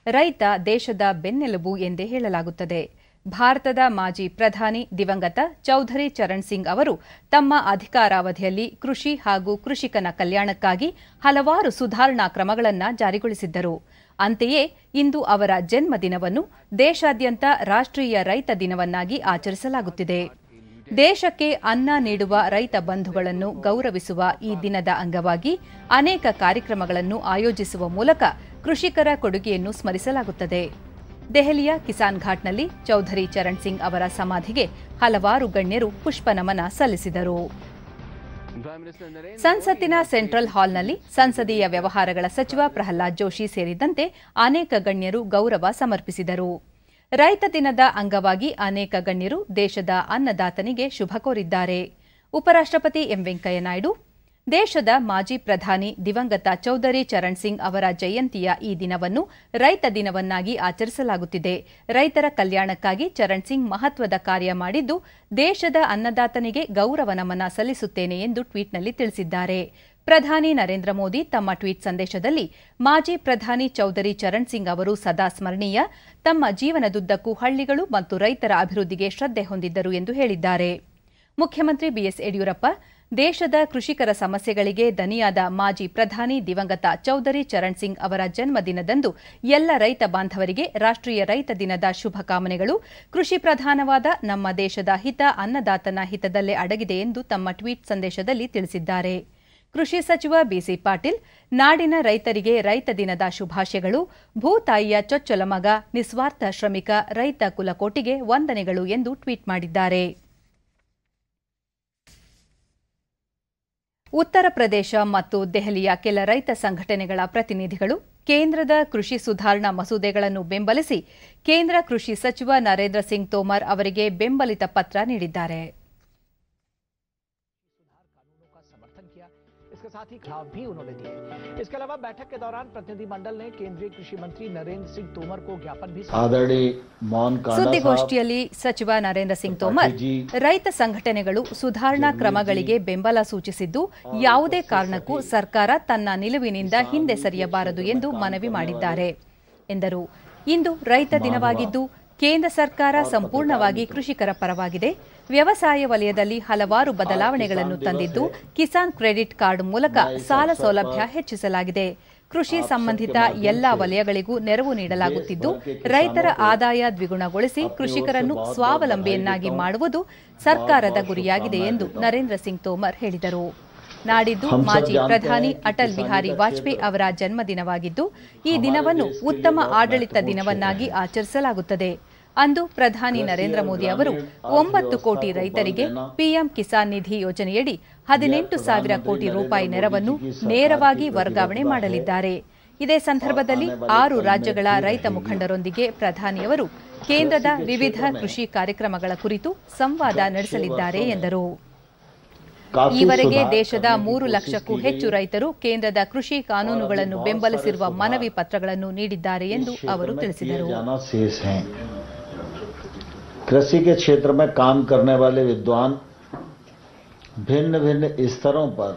ರೈತ ದೇಶದ ಬೆನ್ನೆಲುಬು ಎಂದೇ ಹೇಳಲಾಗುತ್ತದೆ. ಭಾರತದ ಮಾಜಿ ಪ್ರಧಾನಿ ದಿವಂಗತ ಚೌಧರಿ ಚರಣ್ ಸಿಂಗ್ ಅವರು ತಮ್ಮ ಅಧಿಕಾರಾವಧಿಯಲ್ಲಿ ಕೃಷಿ ಹಾಗೂ ಕೃಷಿಕನ ಕಲ್ಯಾಣಕ್ಕಾಗಿ ಹಲವಾರು ಸುಧಾರಣಾ ಕ್ರಮಗಳನ್ನು ಜಾರಿಗೊಳಿಸಿದ್ದರು. ಅಂತೆಯೇ ಇಂದು ಅವರ ಜನ್ಮದಿನವನ್ನು ದೇಶಾದ್ಯಂತ ರಾಷ್ಟ್ರೀಯ ರೈತ ದಿನವನ್ನಾಗಿ ಆಚರಿಸಲಾಗುತ್ತಿದೆ. ದೇಶಕ್ಕೆ ಅನ್ನ ನೀಡುವ ರೈತ ಬಂಧುಗಳನ್ನು ಗೌರವಿಸುವ ಈ ದಿನದ ಅಂಗವಾಗಿ ಅನೇಕ ಕಾರ್ಯಕ್ರಮಗಳನ್ನು ಆಯೋಜಿಸುವ ಮೂಲಕ ಕೃಷಿಕರ ಕೊಡುಗೆಯನ್ನು ಸ್ಮರಿಸಲಾಗುತ್ತದೆ. ದೆಹಲಿಯ ಕಿಸಾನ್ ಘಾಟ್ನಲ್ಲಿ ಚೌಧರಿ ಚರಣ್ ಸಿಂಗ್ ಅವರ ಸಮಾಧಿಗೆ ಹಲವಾರು ಗಣ್ಯರು ಪುಷ್ಪನಮನ ಸಲ್ಲಿಸಿದರು. ಸಂಸತ್ತಿನ ಸೆಂಟ್ರಲ್ ಹಾಲ್ನಲ್ಲಿ ಸಂಸದೀಯ ವ್ಯವಹಾರಗಳ ಸಚಿವ ಪ್ರಹ್ಲಾದ್ ಜೋಶಿ ಸೇರಿದಂತೆ ಅನೇಕ ಗಣ್ಯರು ಗೌರವ ಸಮರ್ಪಿಸಿದರು. ರೈತ ದಿನದ ಅಂಗವಾಗಿ ಅನೇಕ ಗಣ್ಯರು ದೇಶದ ಅನ್ನದಾತನಿಗೆ ಶುಭ ಕೋರಿದ್ದಾರೆ. ಉಪರಾಷ್ಟ್ರಪತಿ ಎಂ ವೆಂಕಯ್ಯ ನಾಯ್ಡು ದೇಶದ ಮಾಜಿ ಪ್ರಧಾನಿ ದಿವಂಗತ ಚೌಧರಿ ಚರಣ್ ಸಿಂಗ್ ಅವರ ಜಯಂತಿಯ ಈ ದಿನವನ್ನು ರೈತ ದಿನವನ್ನಾಗಿ ಆಚರಿಸಲಾಗುತ್ತಿದೆ. ರೈತರ ಕಲ್ಯಾಣಕ್ಕಾಗಿ ಚರಣ್ ಸಿಂಗ್ ಮಹತ್ವದ ಕಾರ್ಯ ಮಾಡಿದ್ದು ದೇಶದ ಅನ್ನದಾತನಿಗೆ ಗೌರವ ನಮನ ಸಲ್ಲಿಸುತ್ತೇನೆ ಎಂದು ಟ್ವೀಟ್ನಲ್ಲಿ ತಿಳಿಸಿದ್ದಾರೆ. ಪ್ರಧಾನಿ ನರೇಂದ್ರ ಮೋದಿ ತಮ್ಮ ಟ್ವೀಟ್ ಸಂದೇಶದಲ್ಲಿ ಮಾಜಿ ಪ್ರಧಾನಿ ಚೌಧರಿ ಚರಣ್ ಸಿಂಗ್ ಅವರು ಸದಾ ಸ್ಮರಣೀಯ, ತಮ್ಮ ಜೀವನದುದ್ದಕ್ಕೂ ಹಳ್ಳಿಗಳು ಮತ್ತು ರೈತರ ಅಭಿವೃದ್ಧಿಗೆ ಶ್ರದ್ಧೆ ಹೊಂದಿದ್ದರು ಎಂದು ಹೇಳಿದ್ದಾರೆ. ಮುಖ್ಯಮಂತ್ರಿ ಬಿಎಸ್ ಯಡಿಯೂರಪ್ಪ ದೇಶದ ಕೃಷಿಕರ ಸಮಸ್ಯೆಗಳಿಗೆ ದನಿಯಾದ ಮಾಜಿ ಪ್ರಧಾನಿ ದಿವಂಗತ ಚೌಧರಿ ಚರಣ್ ಸಿಂಗ್ ಅವರ ಜನ್ಮದಿನದಂದು ಎಲ್ಲ ರೈತ ಬಾಂಧವರಿಗೆ ರಾಷ್ಟ್ರೀಯ ರೈತ ದಿನದ ಶುಭಕಾಮನೆಗಳು. ಕೃಷಿ ಪ್ರಧಾನವಾದ ನಮ್ಮ ದೇಶದ ಹಿತ ಅನ್ನದಾತನ ಹಿತದಲ್ಲೇ ಅಡಗಿದೆ ಎಂದು ತಮ್ಮ ಟ್ವೀಟ್ ಸಂದೇಶದಲ್ಲಿ ತಿಳಿಸಿದ್ದಾರೆ. ಕೃಷಿ ಸಚಿವ ಬಿಸಿ ಪಾಟೀಲ್ ನಾಡಿನ ರೈತರಿಗೆ ರೈತ ದಿನದ ಶುಭಾಶಯಗಳು. ಭೂತಾಯಿಯ ಚೊಚ್ಚಲ ಮಗ, ನಿಸ್ವಾರ್ಥ ಶ್ರಮಿಕ ರೈತ ಕುಲಕೋಟಿಗೆ ವಂದನೆಗಳು ಎಂದು ಟ್ವೀಟ್ ಮಾಡಿದ್ದಾರೆ. ಉತ್ತರ ಪ್ರದೇಶ ಮತ್ತು ದೆಹಲಿಯ ಕೆಲ ರೈತ ಸಂಘಟನೆಗಳ ಪ್ರತಿನಿಧಿಗಳು ಕೇಂದ್ರದ ಕೃಷಿ ಸುಧಾರಣಾ ಮಸೂದೆಗಳನ್ನು ಬೆಂಬಲಿಸಿ ಕೇಂದ್ರ ಕೃಷಿ ಸಚಿವ ನರೇಂದ್ರ ಸಿಂಗ್ ತೋಮರ್ ಅವರಿಗೆ ಬೆಂಬಲಿತ ಪತ್ರ ನೀಡಿದ್ದಾರೆ. साथ ही खिलाफ भी उन्होंने दिए। इसके अलावा बैठक के दौरान प्रतिनिधिमंडल ने केंद्रीय कृषि मंत्री नरेंद्र सिंह तोमर को ज्ञापन भी ಸುದ್ದಿಗೋಷ್ಠಿಯಲ್ಲಿ ಸಚಿವ ನರೇಂದ್ರ ಸಿಂಗ್ ತೋಮರ್ ರೈತ ಸಂಘಟನೆಗಳು ಸುಧಾರಣಾ ಕ್ರಮಗಳಿಗೆ ಬೆಂಬಲ ಸೂಚಿಸಿದ್ದು ಯಾವುದೇ ಕಾರಣಕ್ಕೂ ಸರ್ಕಾರ ತನ್ನ ನಿಲುವಿನಿಂದ ಹಿಂದೆ ಸರಿಯಬಾರದು ಎಂದು ಮನವಿ ಮಾಡಿದ್ದಾರೆ ಎಂದರು. ಇಂದು ರೈತ ದಿನವಾಗಿದ್ದು ಕೇಂದ್ರ ಸರ್ಕಾರ ಸಂಪೂರ್ಣವಾಗಿ ಕೃಷಿಕರ ಪರವಾಗಿದೆ. ವ್ಯವಸಾಯ ವಲಯದಲ್ಲಿ ಹಲವಾರು ಬದಲಾವಣೆಗಳನ್ನು ತಂದಿದ್ದು ಕಿಸಾನ್ ಕ್ರೆಡಿಟ್ ಕಾರ್ಡ್ ಮೂಲಕ ಸಾಲ ಸೌಲಭ್ಯ ಹೆಚ್ಚಿಸಲಾಗಿದೆ. ಕೃಷಿ ಸಂಬಂಧಿತ ಎಲ್ಲಾ ವಲಯಗಳಿಗೂ ನೆರವು ನೀಡಲಾಗುತ್ತಿದ್ದು ರೈತರ ಆದಾಯ ದ್ವಿಗುಣಗೊಳಿಸಿ ಕೃಷಿಕರನ್ನು ಸ್ವಾವಲಂಬಿಯನ್ನಾಗಿ ಮಾಡುವುದು ಸರ್ಕಾರದ ಗುರಿಯಾಗಿದೆ ಎಂದು ನರೇಂದ್ರ ಸಿಂಗ್ ತೋಮರ್ ಹೇಳಿದರು. ನಾಡಿದ್ದು ಮಾಜಿ ಪ್ರಧಾನಿ ಅಟಲ್ ಬಿಹಾರಿ ವಾಜಪೇಯಿ ಅವರ ಜನ್ಮದಿನವಾಗಿದ್ದು ಈ ದಿನವನ್ನು ಉತ್ತಮ ಆಡಳಿತ ದಿನವನ್ನಾಗಿ ಆಚರಿಸಲಾಗುತ್ತದೆ. ಅಂದು ಪ್ರಧಾನಿ ನರೇಂದ್ರ ಮೋದಿ ಅವರು 9 ಕೋಟಿ ರೈತರಿಗೆ ಪಿಎಂ ಕಿಸಾನ್ ನಿಧಿ ಯೋಜನೆಯಡಿ 18,000 ಕೋಟಿ ರೂಪಾಯಿ ನೆರವನ್ನು ನೇರವಾಗಿ ವರ್ಗಾವಣೆ ಮಾಡಲಿದ್ದಾರೆ. ಇದೇ ಸಂದರ್ಭದಲ್ಲಿ 6 ರಾಜ್ಯಗಳ ರೈತ ಮುಖಂಡರೊಂದಿಗೆ ಪ್ರಧಾನಿಯವರು ಕೇಂದ್ರದ ವಿವಿಧ ಕೃಷಿ ಕಾರ್ಯಕ್ರಮಗಳ ಕುರಿತು ಸಂವಾದ ನಡೆಸಲಿದ್ದಾರೆ ಎಂದರು. ಈವರೆಗೆ ದೇಶದ 3 ಲಕ್ಷಕ್ಕೂ ಹೆಚ್ಚು ರೈತರು ಕೇಂದ್ರದ ಕೃಷಿ ಕಾನೂನುಗಳನ್ನು ಬೆಂಬಲಿಸಿರುವ ಮನವಿ ಪತ್ರಗಳನ್ನು ನೀಡಿದ್ದಾರೆ ಎಂದು ಅವರು ತಿಳಿಸಿದರು. कृषि के क्षेत्र में काम करने वाले विद्वान भिन्न भिन्न स्तरों पर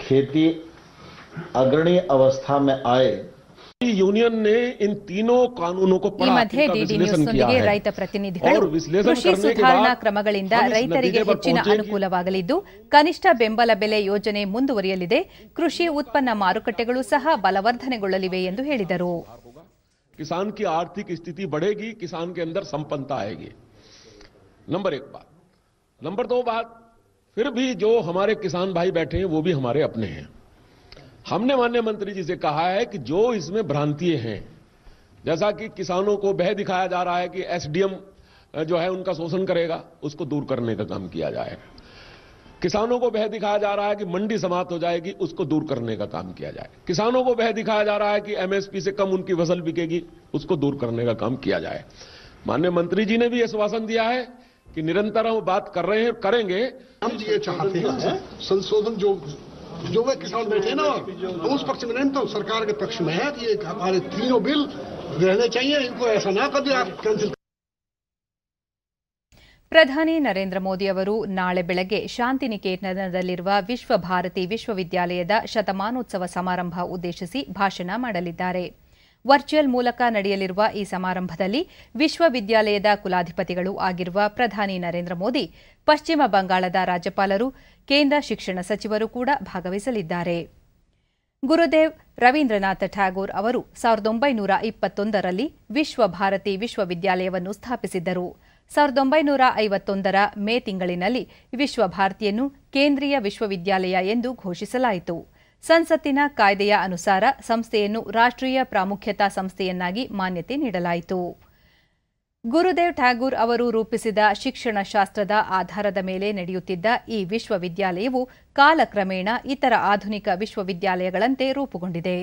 खेती अग्रणी अवस्था में आए। यूनियन ने इन तीनों कानूनों को ಈ ಮಧ್ಯೆ ಡಿಡಿ ನ್ಯೂಸ್ನೊಂದಿಗೆ ರೈತ ಪ್ರತಿನಿಧಿಗಳು ಕೃಷಿ ಸುಧಾರಣಾ ಕ್ರಮಗಳಿಂದ ರೈತರಿಗೆ ಹೆಚ್ಚಿನ ಅನುಕೂಲವಾಗಲಿದ್ದು ಕನಿಷ್ಠ ಬೆಂಬಲ ಬೆಲೆ ಯೋಜನೆ ಮುಂದುವರಿಯಲಿದೆ, ಕೃಷಿ ಉತ್ಪನ್ನ ಮಾರುಕಟ್ಟೆಗಳು ಸಹ ಬಲವರ್ಧನೆಗೊಳ್ಳಲಿವೆ ಎಂದು ಹೇಳಿದರು. किसान की आर्थिक स्थिति बढ़ेगी, किसान के अंदर संपन्नता आएगी, नंबर 1 बात. नंबर 2 बात, फिर भी जो हमारे किसान भाई बैठे हैं वो भी हमारे अपने हैं. हमने माननीय मंत्री जी से कहा है कि जो इसमें भ्रांतियां हैं, जैसा कि किसानों को भय दिखाया जा रहा है कि एसडीएम जो है उनका शोषण करेगा, उसको दूर करने का काम किया जाएगा. किसानों को भय दिखाया जा रहा है कि मंडी समाप्त हो जाएगी, उसको दूर करने का काम किया जाए. किसानों को भय दिखाया जा रहा है कि एमएसपी से कम उनकी फसल बिकेगी, उसको दूर करने का काम किया जाए. माननीय मंत्री जी ने भी आश्वासन दिया है कि निरंतर हम बात कर रहे हैं, करेंगे. हम ये चाहते हैं संशोधन जो वे किसान बैठे हैं ना, तो उस पक्ष में नहीं तो सरकार के पक्ष में है कि ये हमारे तीनों बिल रहने चाहिए, इनको ऐसा ना कर दिया आप कैंसिल. ಪ್ರಧಾನಿ ನರೇಂದ್ರ ಮೋದಿ ಅವರು ನಾಳೆ ಬೆಳಗ್ಗೆ ಶಾಂತಿನಿಕೇತನದಲ್ಲಿರುವ ವಿಶ್ವ ಭಾರತಿ ವಿಶ್ವವಿದ್ಯಾಲಯದ ಶತಮಾನೋತ್ಸವ ಸಮಾರಂಭ ಉದ್ದೇಶಿಸಿ ಭಾಷಣ ಮಾಡಲಿದ್ದಾರೆ. ವರ್ಚುವಲ್ ಮೂಲಕ ನಡೆಯಲಿರುವ ಈ ಸಮಾರಂಭದಲ್ಲಿ ವಿಶ್ವವಿದ್ಯಾಲಯದ ಕುಲಾಧಿಪತಿಗಳು ಆಗಿರುವ ಪ್ರಧಾನಿ ನರೇಂದ್ರ ಮೋದಿ, ಪಶ್ಚಿಮ ಬಂಗಾಳದ ರಾಜ್ಯಪಾಲರು, ಕೇಂದ್ರ ಶಿಕ್ಷಣ ಸಚಿವರು ಕೂಡ ಭಾಗವಹಿಸಲಿದ್ದಾರೆ. ಗುರುದೇವ್ ರವೀಂದ್ರನಾಥ ಟ್ಯಾಗೋರ್ ಅವರು 1921ರಲ್ಲಿ ವಿಶ್ವ ಭಾರತಿ ವಿಶ್ವವಿದ್ಯಾಲಯವನ್ನು ಸ್ಥಾಪಿಸಿದ್ದರು. 1951ರ ಮೇ ತಿಂಗಳಿನಲ್ಲಿ ವಿಶ್ವ ಭಾರತಿಯನ್ನು ಕೇಂದ್ರೀಯ ವಿಶ್ವವಿದ್ಯಾಲಯ ಎಂದು ಘೋಷಿಸಲಾಯಿತು. ಸಂಸತ್ತಿನ ಕಾಯ್ದೆಯ ಅನುಸಾರ ಸಂಸ್ಥೆಯನ್ನು ರಾಷ್ಟ್ರೀಯ ಪ್ರಾಮುಖ್ಯತಾ ಸಂಸ್ಥೆಯನ್ನಾಗಿ ಮಾನ್ಯತೆ ನೀಡಲಾಯಿತು. ಗುರುದೇವ್ ಟ್ಯಾಗೋರ್ ಅವರು ರೂಪಿಸಿದ ಶಿಕ್ಷಣಶಾಸ್ತ್ರದ ಆಧಾರದ ಮೇಲೆ ನಡೆಯುತ್ತಿದ್ದ ಈ ವಿಶ್ವವಿದ್ಯಾಲಯವು ಕಾಲಕ್ರಮೇಣ ಇತರ ಆಧುನಿಕ ವಿಶ್ವವಿದ್ಯಾಲಯಗಳಂತೆ ರೂಪುಗೊಂಡಿದೆ.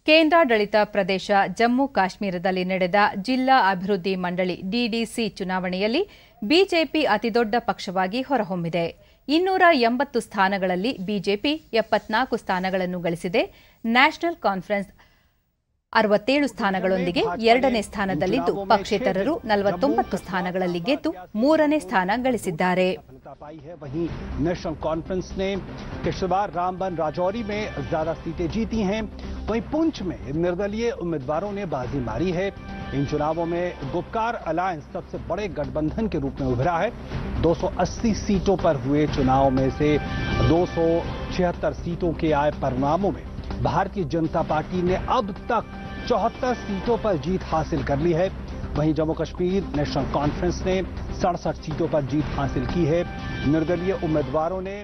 ಕೇಂದ್ರಾಡಳಿತ ಪ್ರದೇಶ ಜಮ್ಮು ಕಾಶ್ಮೀರದಲ್ಲಿ ನಡೆದ ಜಿಲ್ಲಾ ಅಭಿವೃದ್ಧಿ ಮಂಡಳಿ ಡಿಡಿಸಿ ಚುನಾವಣೆಯಲ್ಲಿ ಬಿಜೆಪಿ ಅತಿದೊಡ್ಡ ಪಕ್ಷವಾಗಿ ಹೊರಹೊಮ್ಮಿದೆ. 280 ಸ್ಥಾನಗಳಲ್ಲಿ ಬಿಜೆಪಿ 74 ಸ್ಥಾನಗಳನ್ನು ಗಳಿಸಿದೆ. ನ್ಯಾಷನಲ್ ಕಾನ್ಫರೆನ್ಸ್ 67 ಸ್ಥಾನಗಳೊಂದಿಗೆ ಎರಡನೇ ಸ್ಥಾನದಲ್ಲಿದ್ದು, ಪಕ್ಷೇತರರು 49 ಸ್ಥಾನಗಳಲ್ಲಿ ಗೆದ್ದು ಮೂರನೇ ಸ್ಥಾನ ಗಳಿಸಿದ್ದಾರೆ. वहीं नेशनल कॉन्फ्रेंस ने किश्तवाड़, रामबन, राजौरी में ज्यादा सीटें जीती हैं. वहीं पुंछ में निर्दलीय उम्मीदवारों ने बाजी मारी है. इन चुनावों में गुपकार अलायंस सबसे बड़े गठबंधन के रूप में उभरा है. 280 सीटों पर हुए चुनाव में से 276 सीटों के आए परिणामों में भारतीय जनता पार्टी ने अब तक 74 सीटों पर जीत हासिल कर ली है. वहीं जम्मू कश्मीर नेशनल कॉन्फ्रेंस ने 67 सीटों पर जीत हासिल की है. निर्दलीय उम्मीदवारों ने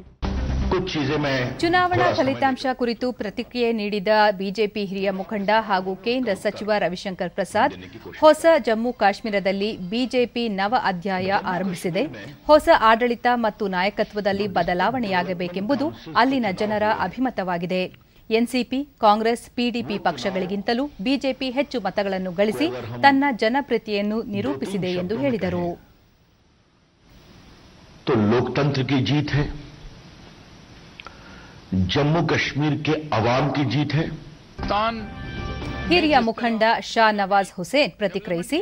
ಚುನಾವಣಾ ಫಲಿತಾಂಶ ಕುರಿತು ಪ್ರತಿಕ್ರಿಯೆ ನೀಡಿದ ಬಿಜೆಪಿ ಹಿರಿಯ ಮುಖಂಡ ಹಾಗೂ ಕೇಂದ್ರ ಸಚಿವ ರವಿಶಂಕರ್ ಪ್ರಸಾದ್, ಹೊಸ ಜಮ್ಮು ಕಾಶ್ಮೀರದಲ್ಲಿ ಬಿಜೆಪಿ ನವ ಅಧ್ಯಾಯ ಆರಂಭಿಸಿದೆ. ಹೊಸ ಆಡಳಿತ ಮತ್ತು ನಾಯಕತ್ವದಲ್ಲಿ ಬದಲಾವಣೆಯಾಗಬೇಕೆಂಬುದು ಅಲ್ಲಿನ ಜನರ ಅಭಿಮತವಾಗಿದೆ. ಎನ್ಸಿಪಿ, ಕಾಂಗ್ರೆಸ್, ಪಿಡಿಪಿ ಪಕ್ಷಗಳಿಗಿಂತಲೂ ಬಿಜೆಪಿ ಹೆಚ್ಚು ಮತಗಳನ್ನು ಗಳಿಸಿ ತನ್ನ ಜನಪ್ರಿಯತೆಯನ್ನು ನಿರೂಪಿಸಿದೆ ಎಂದು ಹೇಳಿದರು. जम्मू कश्मीर के अवाम की जीत है. ಹಿರಿಯ ಮುಖಂಡ ಶಾ ನವಾಜ್ ಹುಸೇನ್ ಪ್ರತಿಕ್ರಿಯಿಸಿ,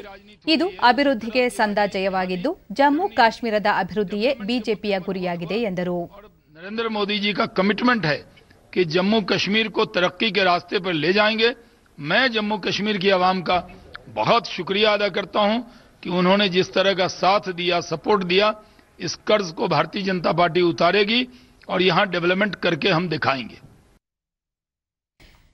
ಇದು ಅಭಿವೃದ್ಧಿಗೆ ಸಂದ ಜಯವಾಗಿದ್ದು ಜಮ್ಮು ಕಾಶ್ಮೀರದ ಅಭಿವೃದ್ಧಿಯೇ ಬಿಜೆಪಿಯ ಗುರಿಯಾಗಿದೆ ಎಂದರು. नरेंद्र मोदी जी का कमिटमेंट है कि जम्मू कश्मीर को तरक्की के रास्ते पर ले जाएंगे. मैं जम्मू कश्मीर की आवाम का बहुत शुक्रिया अदा करता हूं कि उन्होंने जिस तरह का साथ दिया, सपोर्ट दिया. इस कर्ज को भारतीय जनता पार्टी उतारेगी और यहां डेवलपमेंट करके हम दिखाएंगे.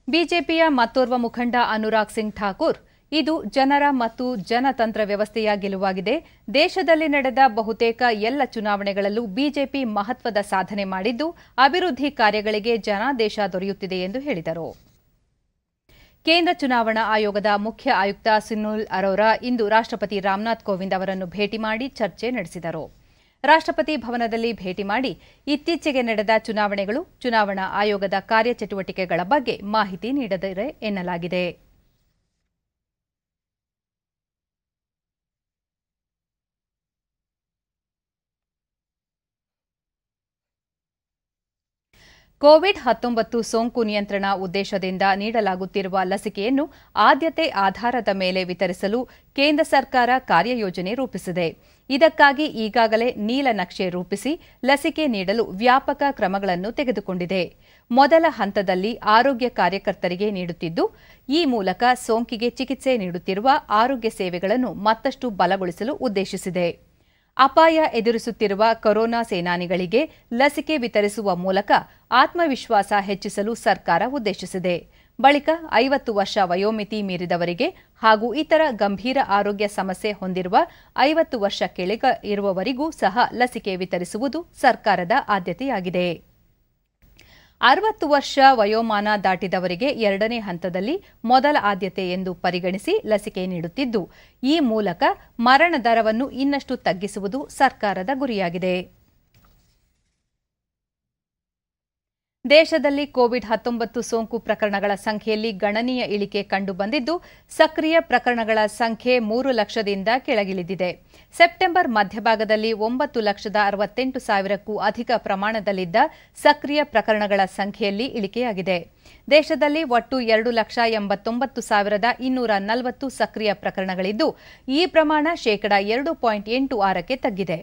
ಬಿಜೆಪಿಯ ಮತ್ತೋರ್ವ ಮುಖಂಡ ಅನುರಾಗ್ ಸಿಂಗ್ ಠಾಕೂರ್, ಇದು ಜನರ ಮತ್ತು ಜನತಂತ್ರ ವ್ಯವಸ್ಥೆಯ ಗೆಲುವಾಗಿದೆ. ದೇಶದಲ್ಲಿ ನಡೆದ ಬಹುತೇಕ ಎಲ್ಲ ಚುನಾವಣೆಗಳಲ್ಲೂ ಬಿಜೆಪಿ ಮಹತ್ವದ ಸಾಧನೆ ಮಾಡಿದ್ದು ಅಭಿವೃದ್ಧಿ ಕಾರ್ಯಗಳಿಗೆ ಜನಾದೇಶ ದೊರೆಯುತ್ತಿದೆ ಎಂದು ಹೇಳಿದರು. ಕೇಂದ್ರ ಚುನಾವಣಾ ಆಯೋಗದ ಮುಖ್ಯ ಆಯುಕ್ತ ಸುನಿಲ್ ಅರೋರಾ ಇಂದು ರಾಷ್ಟ್ರಪತಿ ರಾಮನಾಥ್ ಕೋವಿಂದ್ ಅವರನ್ನು ಭೇಟಿ ಮಾಡಿ ಚರ್ಚೆ ನಡೆಸಿದರು. ರಾಷ್ಟ್ರಪತಿ ಭವನದಲ್ಲಿ ಭೇಟಿ ಮಾಡಿ ಇತ್ತೀಚೆಗೆ ನಡೆದ ಚುನಾವಣೆಗಳು, ಚುನಾವಣಾ ಆಯೋಗದ ಕಾರ್ಯಚಟುವಟಿಕೆಗಳ ಬಗ್ಗೆ ಮಾಹಿತಿ ನೀಡಿದ್ದಾರೆ ಎನ್ನಲಾಗಿದೆ. ಕೋವಿಡ್-19 ಸೋಂಕು ನಿಯಂತ್ರಣ ಉದ್ದೇಶದಿಂದ ನೀಡಲಾಗುತ್ತಿರುವ ಲಸಿಕೆಯನ್ನು ಆದ್ಯತೆ ಆಧಾರದ ಮೇಲೆ ವಿತರಿಸಲು ಕೇಂದ್ರ ಸರ್ಕಾರ ಕಾರ್ಯಯೋಜನೆ ರೂಪಿಸಿದೆ. ಇದಕ್ಕಾಗಿ ಈಗಾಗಲೇ ನೀಲನಕ್ಷೆ ರೂಪಿಸಿ ಲಸಿಕೆ ನೀಡಲು ವ್ಯಾಪಕ ಕ್ರಮಗಳನ್ನು ತೆಗೆದುಕೊಂಡಿದೆ. ಮೊದಲ ಹಂತದಲ್ಲಿ ಆರೋಗ್ಯ ಕಾರ್ಯಕರ್ತರಿಗೆ ನೀಡುತ್ತಿದ್ದು, ಈ ಮೂಲಕ ಸೋಂಕಿಗೆ ಚಿಕಿತ್ಸೆ ನೀಡುತ್ತಿರುವ ಆರೋಗ್ಯ ಸೇವೆಗಳನ್ನು ಮತ್ತಷ್ಟು ಬಲಗೊಳಿಸಲು ಉದ್ದೇಶಿಸಿದೆ. ಅಪಾಯ ಎದುರಿಸುತ್ತಿರುವ ಕೊರೋನಾ ಸೇನಾನಿಗಳಿಗೆ ಲಸಿಕೆ ವಿತರಿಸುವ ಮೂಲಕ ಆತ್ಮವಿಶ್ವಾಸ ಹೆಚ್ಚಿಸಲು ಸರ್ಕಾರ ಉದ್ದೇಶಿಸಿದೆ. ಬಳಿಕ 50 ವರ್ಷ ವಯೋಮಿತಿ ಮೀರಿದವರಿಗೆ ಹಾಗೂ ಇತರ ಗಂಭೀರ ಆರೋಗ್ಯ ಸಮಸ್ಯೆ ಹೊಂದಿರುವ 50 ವರ್ಷ ಕೆಳಗೆ ಇರುವವರಿಗೂ ಸಹ ಲಸಿಕೆ ವಿತರಿಸುವುದು ಸರ್ಕಾರದ ಆದ್ಯತೆಯಾಗಿದೆ. 60 ವರ್ಷ ವಯೋಮಾನ ದಾಟಿದವರಿಗೆ ಎರಡನೇ ಹಂತದಲ್ಲಿ ಮೊದಲ ಆದ್ಯತೆ ಎಂದು ಪರಿಗಣಿಸಿ ಲಸಿಕೆ ನೀಡುತ್ತಿದ್ದು, ಈ ಮೂಲಕ ಮರಣ ದರವನ್ನು ಇನ್ನಷ್ಟು ತಗ್ಗಿಸುವುದು ಸರ್ಕಾರದ ಗುರಿಯಾಗಿದೆ. ದೇಶದಲ್ಲಿ ಕೋವಿಡ್-19 ಸೋಂಕು ಪ್ರಕರಣಗಳ ಸಂಖ್ಯೆಯಲ್ಲಿ ಗಣನೀಯ ಇಳಿಕೆ ಕಂಡುಬಂದಿದ್ದು, ಸಕ್ರಿಯ ಪ್ರಕರಣಗಳ ಸಂಖ್ಯೆ 3 ಲಕ್ಷದಿಂದ ಕೆಳಗಿಳಿದಿದೆ. ಸೆಪ್ಟೆಂಬರ್ ಮಧ್ಯಭಾಗದಲ್ಲಿ 9,68,000ಕ್ಕೂ ಅಧಿಕ ಪ್ರಮಾಣದಲ್ಲಿದ್ದ ಸಕ್ರಿಯ ಪ್ರಕರಣಗಳ ಸಂಖ್ಯೆಯಲ್ಲಿ ಇಳಿಕೆಯಾಗಿದೆ. ದೇಶದಲ್ಲಿ ಒಟ್ಟು 2,89,240 ಸಕ್ರಿಯ ಪ್ರಕರಣಗಳಿದ್ದು, ಈ ಪ್ರಮಾಣ ಶೇಕಡಾ 2.86ಕ್ಕೆ ತಗ್ಗಿದೆ.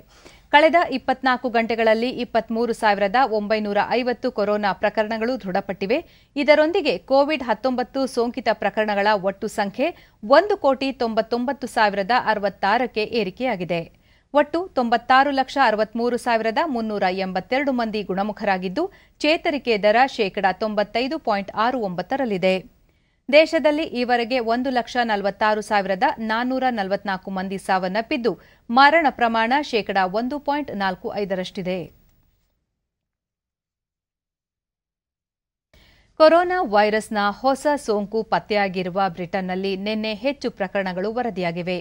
ಕಳೆದ 24 ಗಂಟೆಗಳಲ್ಲಿ 23,950 ಕೊರೋನಾ ಪ್ರಕರಣಗಳು ದೃಢಪಟ್ಟಿವೆ. ಇದರೊಂದಿಗೆ ಕೋವಿಡ್-19 ಸೋಂಕಿತ ಪ್ರಕರಣಗಳ ಒಟ್ಟು ಸಂಖ್ಯೆ 1,99,066ಕ್ಕೆ ಏರಿಕೆಯಾಗಿದೆ. ಒಟ್ಟು 96,63,382 ಮಂದಿ ಗುಣಮುಖರಾಗಿದ್ದು, ಚೇತರಿಕೆ ದರ ಶೇಕಡಾ 95.69ರಲ್ಲಿದೆ. ದೇಶದಲ್ಲಿ ಈವರೆಗೆ 1,46,444 ಮಂದಿ ಸಾವನ್ನಪ್ಪಿದ್ದು, ಮರಣ ಪ್ರಮಾಣ ಶೇಕಡಾ 1.45ರಷ್ಟಿದೆ. ಕೊರೋನಾ ವೈರಸ್ನ ಹೊಸ ಸೋಂಕು ಪತ್ತೆಯಾಗಿರುವ ಬ್ರಿಟನ್ನಲ್ಲಿ ನಿನ್ನೆ ಹೆಚ್ಚು ಪ್ರಕರಣಗಳು ವರದಿಯಾಗಿವೆ.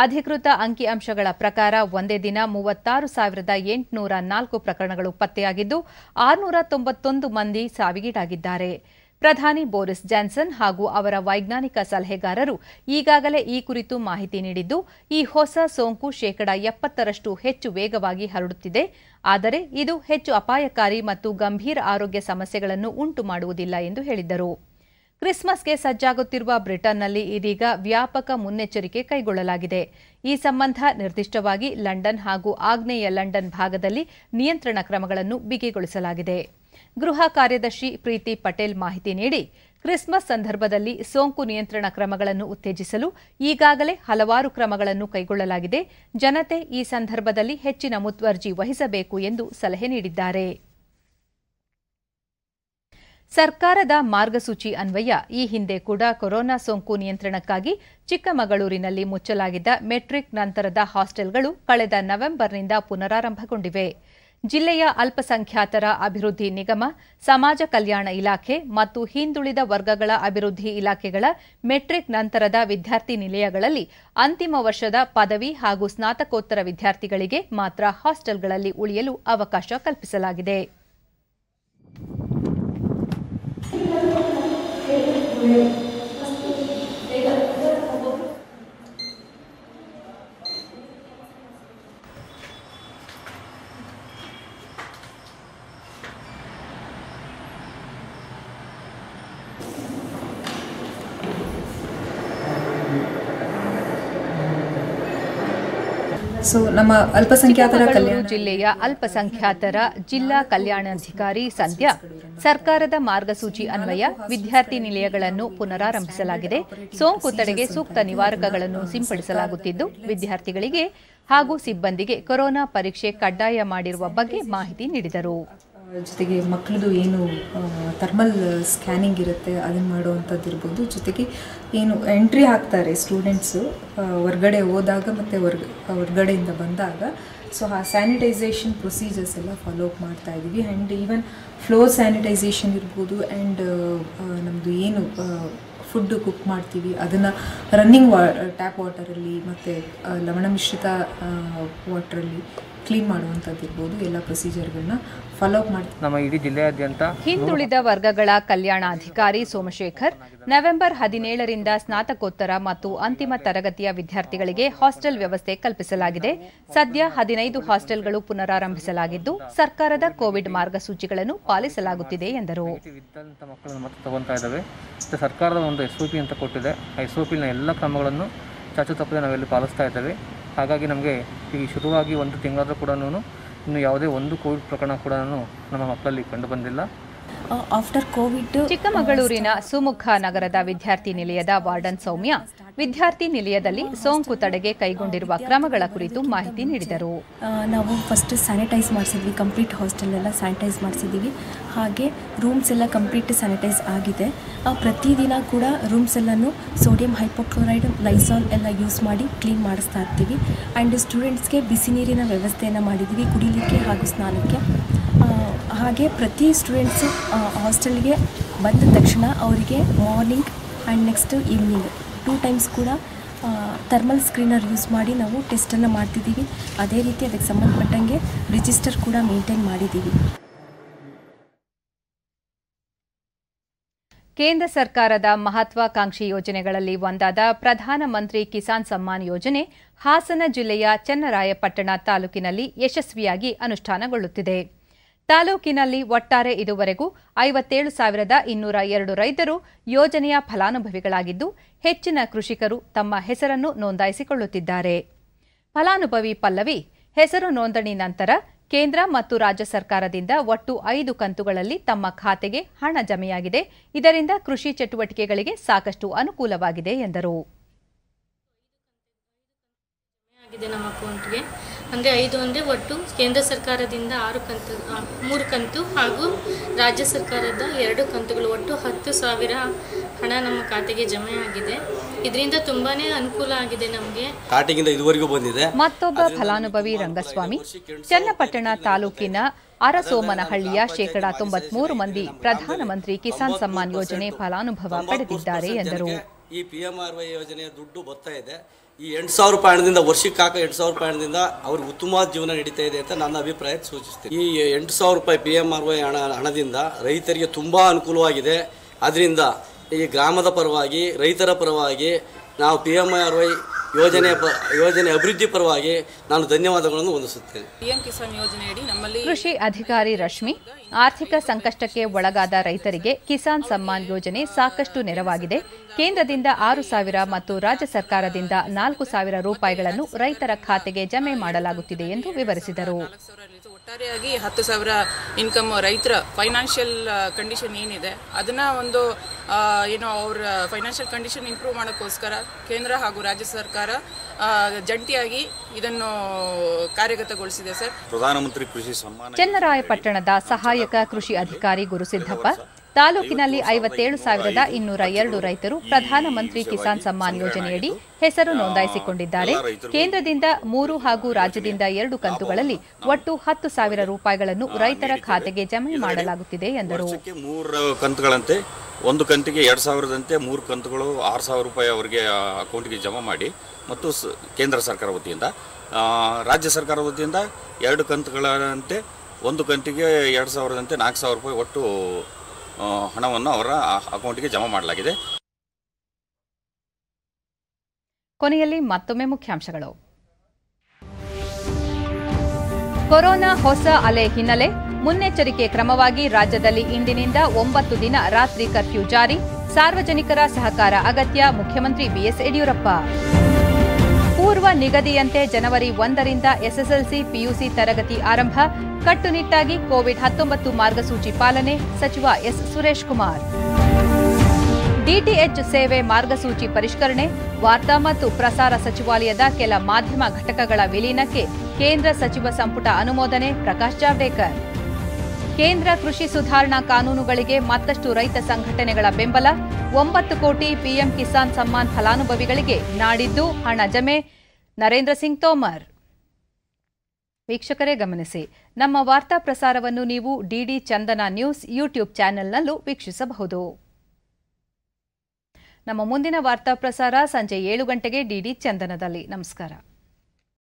ಅಧಿಕೃತ ಅಂಕಿಅಂಶಗಳ ಪ್ರಕಾರ ಒಂದೇ ದಿನ 36,804 ಪ್ರಕರಣಗಳು ಪತ್ತೆಯಾಗಿದ್ದು, 691 ಮಂದಿ ಸಾವಿಗೀಡಾಗಿದ್ದಾರೆ. ಪ್ರಧಾನಿ ಬೋರಿಸ್ ಜಾನ್ಸನ್ ಹಾಗೂ ಅವರ ವೈಜ್ಞಾನಿಕ ಸಲಹೆಗಾರರು ಈಗಾಗಲೇ ಈ ಕುರಿತು ಮಾಹಿತಿ ನೀಡಿದ್ದು, ಈ ಹೊಸ ಸೋಂಕು ಶೇಕಡಾ 70ರಷ್ಟು ಹೆಚ್ಚು ವೇಗವಾಗಿ ಹರಡುತ್ತಿದೆ. ಆದರೆ ಇದು ಹೆಚ್ಚು ಅಪಾಯಕಾರಿ ಮತ್ತು ಗಂಭೀರ ಆರೋಗ್ಯ ಸಮಸ್ಯೆಗಳನ್ನು ಉಂಟು ಮಾಡುವುದಿಲ್ಲ ಎಂದು ಹೇಳಿದ್ದರು. ಕ್ರಿಸ್ಮಸ್ಗೆ ಸಜ್ಜಾಗುತ್ತಿರುವ ಬ್ರಿಟನ್ನಲ್ಲಿ ಇದೀಗ ವ್ಯಾಪಕ ಮುನ್ನೆಚ್ಚರಿಕೆ ಕೈಗೊಳ್ಳಲಾಗಿದೆ. ಈ ಸಂಬಂಧ ನಿರ್ದಿಷ್ಟವಾಗಿ ಲಂಡನ್ ಹಾಗೂ ಆಗ್ನೇಯ ಲಂಡನ್ ಭಾಗದಲ್ಲಿ ನಿಯಂತ್ರಣ ಕ್ರಮಗಳನ್ನು ಬಿಗಿಗೊಳಿಸಲಾಗಿದೆ. ಗೃಹ ಕಾರ್ಯದರ್ಶಿ ಪ್ರೀತಿ ಪಟೇಲ್ ಮಾಹಿತಿ ನೀಡಿ, ಕ್ರಿಸ್ಮಸ್ ಸಂದರ್ಭದಲ್ಲಿ ಸೋಂಕು ನಿಯಂತ್ರಣ ಕ್ರಮಗಳನ್ನು ಉತ್ತೇಜಿಸಲು ಈಗಾಗಲೇ ಹಲವಾರು ಕ್ರಮಗಳನ್ನು ಕೈಗೊಳ್ಳಲಾಗಿದೆ. ಜನತೆ ಈ ಸಂದರ್ಭದಲ್ಲಿ ಹೆಚ್ಚಿನ ಮುತುವರ್ಜಿ ವಹಿಸಬೇಕು ಎಂದು ಸಲಹೆ ನೀಡಿದ್ದಾರೆ. ಸರ್ಕಾರದ ಮಾರ್ಗಸೂಚಿ ಅನ್ವಯ ಈ ಹಿಂದೆ ಕೂಡ ಕೊರೋನಾ ಸೋಂಕು ನಿಯಂತ್ರಣಕ್ಕಾಗಿ ಚಿಕ್ಕಮಗಳೂರಿನಲ್ಲಿ ಮುಚ್ಚಲಾಗಿದ್ದ ಮೆಟ್ರಿಕ್ ನಂತರದ ಹಾಸ್ಟೆಲ್ಗಳು ಕಳೆದ ನವೆಂಬರ್ನಿಂದ ಪುನರಾರಂಭಗೊಂಡಿವೆ. ಜಿಲ್ಲೆಯ ಅಲ್ಪಸಂಖ್ಯಾತರ ಅಭಿವೃದ್ಧಿ ನಿಗಮ, ಸಮಾಜ ಕಲ್ಯಾಣ ಇಲಾಖೆ ಮತ್ತು ಹಿಂದುಳಿದ ವರ್ಗಗಳ ಅಭಿವೃದ್ಧಿ ಇಲಾಖೆಗಳ ಮೆಟ್ರಿಕ್ ನಂತರದ ವಿದ್ಯಾರ್ಥಿ ನಿಲಯಗಳಲ್ಲಿ ಅಂತಿಮ ವರ್ಷದ ಪದವಿ ಹಾಗೂ ಸ್ನಾತಕೋತ್ತರ ವಿದ್ಯಾರ್ಥಿಗಳಿಗೆ ಮಾತ್ರ ಹಾಸ್ಟೆಲ್ಗಳಲ್ಲಿ ಉಳಿಯಲು ಅವಕಾಶ ಕಲ್ಪಿಸಲಾಗಿದೆ. ನಮ್ಮ ಅಲ್ಪಸಂಖ್ಯಾತರ ಜಿಲ್ಲೆಯ ಅಲ್ಪಸಂಖ್ಯಾತರ ಜಿಲ್ಲಾ ಕಲ್ಯಾಣಾಧಿಕಾರಿ ಸಂಧ್ಯಾ, ಸರ್ಕಾರದ ಮಾರ್ಗಸೂಚಿ ಅನ್ವಯ ವಿದ್ಯಾರ್ಥಿ ನಿಲಯಗಳನ್ನು ಪುನರಾರಂಭಿಸಲಾಗಿದೆ. ಸೋಂಕು ತಡೆಗೆ ಸೂಕ್ತ ನಿವಾರಕಗಳನ್ನು ಸಿಂಪಡಿಸಲಾಗುತ್ತಿದ್ದು, ವಿದ್ಯಾರ್ಥಿಗಳಿಗೆ ಹಾಗೂ ಸಿಬ್ಬಂದಿಗೆ ಕೊರೋನಾ ಪರೀಕ್ಷೆ ಕಡ್ಡಾಯ ಮಾಡಿರುವ ಬಗ್ಗೆ ಮಾಹಿತಿ ನೀಡಿದರು. ಜೊತೆಗೆ ಮಕ್ಕಳದು ಏನು ಥರ್ಮಲ್ ಸ್ಕ್ಯಾನಿಂಗ್ ಇರುತ್ತೆ ಅದನ್ನು ಮಾಡುವಂಥದ್ದು ಇರ್ಬೋದು. ಜೊತೆಗೆ ಏನು ಎಂಟ್ರಿ ಹಾಕ್ತಾರೆ ಸ್ಟೂಡೆಂಟ್ಸು ಹೊರ್ಗಡೆ ಹೋದಾಗ ಮತ್ತು ಹೊರ್ಗಡೆಯಿಂದ ಬಂದಾಗ, ಸೊ ಆ ಸ್ಯಾನಿಟೈಸೇಷನ್ ಪ್ರೊಸೀಜರ್ಸ್ ಎಲ್ಲ ಫಾಲೋ ಅಪ್ ಮಾಡ್ತಾ ಇದ್ದೀವಿ. ಆ್ಯಂಡ್ ಈವನ್ ಫ್ಲೋರ್ ಸ್ಯಾನಿಟೈಸೇಷನ್ ಇರ್ಬೋದು. ಆ್ಯಂಡ್ ನಮ್ಮದು ಏನು ಫುಡ್ಡು ಕುಕ್ ಮಾಡ್ತೀವಿ ಅದನ್ನು ರನ್ನಿಂಗ್ ಟ್ಯಾಪ್ ವಾಟರಲ್ಲಿ ಮತ್ತು ಲವಣ ಮಿಶ್ರಿತ ವಾಟ್ರಲ್ಲಿ ಕ್ಲೀನ್ ಮಾಡುವಂಥದ್ದು ಇರ್ಬೋದು, ಎಲ್ಲ ಪ್ರೊಸೀಜರ್ಗಳನ್ನ ಫಾಲೋ ಅಪ್ ಮಾಡಿ ನಮ್ಮ ಇಡೀ ಜಿಲ್ಲೆಯಾದ್ಯಂತ ಹಿಂದುಳಿದ ವರ್ಗಗಳ ಕಲ್ಯಾಣಾಧಿಕಾರಿ ಸೋಮಶೇಖರ್ ನವೆಂಬರ್ 17ರಿಂದ ಸ್ನಾತಕೋತ್ತರ ಮತ್ತು ಅಂತಿಮ ತರಗತಿಯ ವಿದ್ಯಾರ್ಥಿಗಳಿಗೆ ಹಾಸ್ಟೆಲ್ ವ್ಯವಸ್ಥೆ ಕಲ್ಪಿಸಲಾಗಿದೆ. ಸದ್ಯ 15 ಹಾಸ್ಟೆಲ್ಗಳು ಪುನರಾರಂಭಿಸಲಾಗಿದ್ದು ಸರ್ಕಾರದ ಕೋವಿಡ್ ಮಾರ್ಗಸೂಚಿಗಳನ್ನು ಪಾಲಿಸಲಾಗುತ್ತಿದೆ ಎಂದರು. ಮಕ್ಕಳನ್ನು ಮತ್ತೆ ತಗೊಳ್ತಾ ಇದ್ದಾವೆ. ಸರ್ಕಾರದ ಒಂದು SOP ಅಂತ ಕೊಟ್ಟಿದೆ. ಆ SOPನ ಎಲ್ಲ ಕ್ರಮಗಳನ್ನು ಚಾಚು ತಪ್ಪದೆ ನಾವೆಲ್ಲಿ ಪಾಲಿಸ್ತಾ ಇದ್ದೇವೆ. ಹಾಗಾಗಿ ನಮಗೆ ಈಗ ಶುರುವಾಗಿ ಒಂದು ತಿಂಗಳಾದರೂ ಕೂಡ ಇನ್ನು ಯಾವುದೇ ಒಂದು ಕೋವಿಡ್ ಪ್ರಕರಣ ಕೂಡ ನಮ್ಮ ಮಕ್ಕಳಲ್ಲಿ ಕಂಡು ಬಂದಿಲ್ಲ. ಆಫ್ಟರ್ ಕೋವಿಡ್ ಚಿಕ್ಕಮಗಳೂರಿನ ಸುಮುಖ ನಗರದ ವಿದ್ಯಾರ್ಥಿ ನಿಲಯದ ವಾರ್ಡನ್ ಸೌಮ್ಯ ವಿದ್ಯಾರ್ಥಿ ನಿಲಯದಲ್ಲಿ ಸೋಂಕು ತಡೆಗೆ ಕೈಗೊಂಡಿರುವ ಕ್ರಮಗಳ ಕುರಿತು ಮಾಹಿತಿ ನೀಡಿದರು. ನಾವು ಫಸ್ಟ್ ಸ್ಯಾನಿಟೈಸ್ ಮಾಡಿಸಿದ್ವಿ, ಕಂಪ್ಲೀಟ್ ಹಾಸ್ಟೆಲ್ ಎಲ್ಲ ಸ್ಯಾನಿಟೈಸ್ ಮಾಡಿಸಿದ್ದೀವಿ. ಹಾಗೆ ರೂಮ್ಸ್ ಎಲ್ಲ ಕಂಪ್ಲೀಟ್ ಸ್ಯಾನಿಟೈಸ್ ಆಗಿದೆ. ಪ್ರತಿದಿನ ಕೂಡ ರೂಮ್ಸ್ ಎಲ್ಲನೂ ಸೋಡಿಯಂ ಹೈಪೋಕ್ಲೋರೈಡ್, ಲೈಸಾಲ್ ಎಲ್ಲ ಯೂಸ್ ಮಾಡಿ ಕ್ಲೀನ್ ಮಾಡಿಸ್ತಾ ಇರ್ತೀವಿ. ಆ್ಯಂಡ್ ಸ್ಟೂಡೆಂಟ್ಸ್ಗೆ ಬಿಸಿ ನೀರಿನ ವ್ಯವಸ್ಥೆಯನ್ನು ಮಾಡಿದ್ದೀವಿ, ಕುಡಿಲಿಕ್ಕೆ ಹಾಗೂ ಸ್ನಾನಕ್ಕೆ. ಹಾಗೆ ಪ್ರತಿ ಸ್ಟೂಡೆಂಟ್ಸು ಹಾಸ್ಟೆಲ್ಗೆ ಬಂದ ತಕ್ಷಣ ಅವರಿಗೆ morning and next evening 2 times ಕೂಡ ಥರ್ಮಲ್ ಸ್ಕ್ರೀನರ್ ಯೂಸ್ ಮಾಡಿ ನಾವು ಟೆಸ್ಟನ್ನು ಮಾಡ್ತಿದ್ದೀವಿ. ಅದೇ ರೀತಿ ಅದಕ್ಕೆ ಸಂಬಂಧಪಟ್ಟಂಗೆ ರಿಜಿಸ್ಟರ್ ಕೂಡ ಮೇಂಟೈನ್ ಮಾಡಿದ್ದೀವಿ. ಕೇಂದ್ರ ಸರ್ಕಾರದ ಮಹತ್ವಾಕಾಂಕ್ಷಿ ಯೋಜನೆಗಳಲ್ಲಿ ಒಂದಾದ ಪ್ರಧಾನಮಂತ್ರಿ ಕಿಸಾನ್ ಸಮ್ಮಾನ್ ಯೋಜನೆ ಹಾಸನ ಜಿಲ್ಲೆಯ ಚನ್ನರಾಯಪಟ್ಟಣ ತಾಲೂಕಿನಲ್ಲಿ ಯಶಸ್ವಿಯಾಗಿ ಅನುಷ್ಠಾನಗೊಳ್ಳುತ್ತಿದೆ. ತಾಲೂಕಿನಲ್ಲಿ ಒಟ್ಟಾರೆ ಇದುವರೆಗೂ 57,202 ರೈತರು ಯೋಜನೆಯ ಫಲಾನುಭವಿಗಳಾಗಿದ್ದು ಹೆಚ್ಚಿನ ಕೃಷಿಕರು ತಮ್ಮ ಹೆಸರನ್ನು ನೋಂದಾಯಿಸಿಕೊಳ್ಳುತ್ತಿದ್ದಾರೆ. ಫಲಾನುಭವಿ ಪಲ್ಲವಿ ಹೆಸರು ನೋಂದಣಿ ನಂತರ ಕೇಂದ್ರ ಮತ್ತು ರಾಜ್ಯ ಸರ್ಕಾರದಿಂದ ಒಟ್ಟು 5 ಕಂತುಗಳಲ್ಲಿ ತಮ್ಮ ಖಾತೆಗೆ ಹಣ ಜಮೆಯಾಗಿದೆ. ಇದರಿಂದ ಕೃಷಿ ಚಟುವಟಿಕೆಗಳಿಗೆ ಸಾಕಷ್ಟು ಅನುಕೂಲವಾಗಿದೆ ಎಂದರು. ನಮ್ಮ ಅಕೌಂಟ್ಗೆ ಅಂದರೆ 5 ಒಂದೇ ಒಟ್ಟು ಕೇಂದ್ರ ಸರ್ಕಾರದಿಂದ 3 ಕಂತು ಹಾಗೂ ರಾಜ್ಯ ಸರ್ಕಾರದ 2 ಕಂತುಗಳು ಒಟ್ಟು 10,000 ಹಣ ನಮ್ಮ ಖಾತೆಗೆ ಜಮೆ ಆಗಿದೆ. ಇದರಿಂದ ತುಂಬಾನೇ ಅನುಕೂಲ ಆಗಿದೆ ನಮಗೆ. ಖಾತೆಗಿಂತ ಇದುವರೆಗೂ ಬಂದಿದೆ. ಮತ್ತೊಬ್ಬ ಫಲಾನುಭವಿ ರಂಗಸ್ವಾಮಿ ಚನ್ನಪಟ್ಟಣ ತಾಲೂಕಿನ ಅರಸೋಮನಹಳ್ಳಿಯ 93% ಮಂದಿ ಪ್ರಧಾನಮಂತ್ರಿ ಕಿಸಾನ್ ಸಮ್ಮಾನ್ ಯೋಜನೆ ಫಲಾನುಭವ ಪಡೆದಿದ್ದಾರೆ ಎಂದರು. ಈ PMRY ಯೋಜನೆಯ ದುಡ್ಡು ಬರ್ತಾ ಇದೆ. ಈ 8,000 ರೂಪಾಯಿ ಹಣದಿಂದ ವರ್ಷಕ್ಕೆ 8,000 ರೂಪಾಯಿ ಹಣದಿಂದ ಅವ್ರಿಗೆ ಉತ್ತಮವಾದ ಜೀವನ ನಡೀತಾ ಇದೆ ಅಂತ ನನ್ನ ಅಭಿಪ್ರಾಯ ಸೂಚಿಸ್ತೀನಿ. ಈ 8,000 ರೂಪಾಯಿ PMRY ಹಣದಿಂದ ರೈತರಿಗೆ ತುಂಬ ಅನುಕೂಲವಾಗಿದೆ. ಅದರಿಂದ ಈ ಗ್ರಾಮದ ಪರವಾಗಿ ರೈತರ ಪರವಾಗಿ ನಾವು PMRY ಯೋಜನೆ ಅಭಿವೃದ್ಧಿ ಪರವಾಗಿ ನಾನು ಧನ್ಯವಾದಗಳನ್ನು ಹೊಂದಿಸುತ್ತೇನೆ. PM ಕಿಸಾನ್ ಯೋಜನೆಯಡಿ ನಮ್ಮಲ್ಲಿ ಕೃಷಿ ಅಧಿಕಾರಿ ರಶ್ಮಿ ಆರ್ಥಿಕ ಸಂಕಷ್ಟಕ್ಕೆ ಒಳಗಾದ ರೈತರಿಗೆ ಕಿಸಾನ್ ಸಮ್ಮಾನ್ ಯೋಜನೆ ಸಾಕಷ್ಟು ನೆರವಾಗಿದೆ. ಕೇಂದ್ರದಿಂದ 6,000 ಮತ್ತು ರಾಜ್ಯ ಸರ್ಕಾರದಿಂದ 4,000 ರೂಪಾಯಿಗಳನ್ನು ರೈತರ ಖಾತೆಗೆ ಜಮೆ ಮಾಡಲಾಗುತ್ತಿದೆ ಎಂದು ವಿವರಿಸಿದರು. ಒಟ್ಟಾರೆಯಾಗಿ 10,000 ಇನ್ಕಮ್ ರೈತರ ಫೈನಾನ್ಷಿಯಲ್ ಕಂಡೀಷನ್ ಏನಿದೆ ಅದನ್ನ ಒಂದು ಅವ್ರ ಫೈನಾನ್ಷಿಯಲ್ ಕಂಡೀಷನ್ ಇಂಪ್ರೂವ್ ಮಾಡೋಕ್ಕೋಸ್ಕರ ಕೇಂದ್ರ ಹಾಗೂ ರಾಜ್ಯ ಸರ್ಕಾರ ಜಂಟಿಯಾಗಿ ಇದನ್ನು ಕಾರ್ಯಗತಗೊಳಿಸಿದೆ ಸರ್. ಪ್ರಧಾನಮಂತ್ರಿ ಕೃಷಿ ಸಮ್ಮಾನ ಚನ್ನರಾಯಪಟ್ಟಣದ ಸಹಾಯಕ ಕೃಷಿ ಅಧಿಕಾರಿ ಗುರುಸಿದ್ದಪ್ಪ ತಾಲೂಕಿನಲ್ಲಿ 57,202 ರೈತರು ಪ್ರಧಾನಮಂತ್ರಿ ಕಿಸಾನ್ ಸಮ್ಮಾನ್ ಯೋಜನೆಯಡಿ ಹೆಸರು ನೋಂದಾಯಿಸಿಕೊಂಡಿದ್ದಾರೆ. ಕೇಂದ್ರದಿಂದ 3 ಹಾಗೂ ರಾಜ್ಯದಿಂದ 2 ಕಂತುಗಳಲ್ಲಿ ಒಟ್ಟು 10,000 ರೂಪಾಯಿಗಳನ್ನು ರೈತರ ಖಾತೆಗೆ ಜಮೆ ಮಾಡಲಾಗುತ್ತಿದೆ ಎಂದರು. 3 ಕಂತುಗಳಂತೆ ಒಂದು ಕಂತಿಗೆ 2,000ದಂತೆ 3 ಕಂತುಗಳು 6,000 ರೂಪಾಯಿ ಅವರಿಗೆ ಅಕೌಂಟ್ಗೆ ಜಮಾ ಮಾಡಿ ಮತ್ತು ಕೇಂದ್ರ ಸರ್ಕಾರ ವತಿಯಿಂದ ರಾಜ್ಯ ಸರ್ಕಾರ ವತಿಯಿಂದ 2 ಕಂತುಗಳಂತೆ ಒಂದು ಕಂತಿಗೆ 2,000ದಂತೆ 4,000 ರೂಪಾಯಿ ಒಟ್ಟು ಹಣವನ್ನು ಅವರ ಅಕೌಂಟ್ಗೆ ಜಮಾ ಮಾಡಲಾಗಿದೆ. ಕೊನೆಯಲ್ಲಿ ಮತ್ತೊಮ್ಮೆ ಮುಖ್ಯಾಂಶಗಳು. ಕೊರೋನಾ ಹೊಸ ಅಲೆ ಹಿನ್ನೆಲೆ ಮುನ್ನೆಚ್ಚರಿಕೆ ಕ್ರಮವಾಗಿ ರಾಜ್ಯದಲ್ಲಿ ಇಂದಿನಿಂದ 9 ದಿನ ರಾತ್ರಿ ಕರ್ಫ್ಯೂ ಜಾರಿ. ಸಾರ್ವಜನಿಕರ ಸಹಕಾರ ಅಗತ್ಯ. ಮುಖ್ಯಮಂತ್ರಿ ಬಿಎಸ್ ಯಡಿಯೂರಪ್ಪ. ಪೂರ್ವ ನಿಗದಿಯಂತೆ ಜನವರಿ 1ರಿಂದ ಎಸ್ಎಸ್ಎಲ್ಸಿ ಪಿಯುಸಿ ತರಗತಿ ಆರಂಭ. ಕಟ್ಟುನಿಟ್ಟಾಗಿ ಕೋವಿಡ್-19 ಮಾರ್ಗಸೂಚಿ ಪಾಲನೆ. ಸಚಿವ ಎಸ್ ಸುರೇಶ್ ಕುಮಾರ್. ಡಿಟಿಎಚ್ ಸೇವೆ ಮಾರ್ಗಸೂಚಿ ಪರಿಷ್ಕರಣೆ. ವಾರ್ತಾ ಮತ್ತು ಪ್ರಸಾರ ಸಚಿವಾಲಯದ ಕೆಲ ಮಾಧ್ಯಮ ಘಟಕಗಳ ವಿಲೀನಕ್ಕೆ ಕೇಂದ್ರ ಸಚಿವ ಸಂಪುಟ ಅನುಮೋದನೆ. ಪ್ರಕಾಶ್ ಜಾವಡೇಕರ್. ಕೇಂದ್ರ ಕೃಷಿ ಸುಧಾರಣಾ ಕಾನೂನುಗಳಿಗೆ ಮತ್ತಷ್ಟು ರೈತ ಸಂಘಟನೆಗಳ ಬೆಂಬಲ. 9 ಕೋಟಿ ಪಿಎಂ ಕಿಸಾನ್ ಸಮ್ಮಾನ್ ಫಲಾನುಭವಿಗಳಿಗೆ ನಾಡಿದ್ದು ಹಣ ಜಮೆ. ನರೇಂದ್ರ ಸಿಂಗ್ ತೋಮರ್. ವೀಕ್ಷಕರೇ ಗಮನಿಸಿ, ನಮ್ಮ ವಾರ್ತಾ ಪ್ರಸಾರವನ್ನು ನೀವು ಡಿಡಿ ಚಂದನ ನ್ಯೂಸ್ ಯೂಟ್ಯೂಬ್ ಚಾನೆಲ್ನಲ್ಲೂ ವೀಕ್ಷಿಸಬಹುದು. ನಮ್ಮ ಮುಂದಿನ ವಾರ್ತಾ ಪ್ರಸಾರ ಸಂಜೆ 7 ಗಂಟೆಗೆ ಡಿಡಿ ಚಂದನದಲ್ಲಿ. ನಮಸ್ಕಾರ.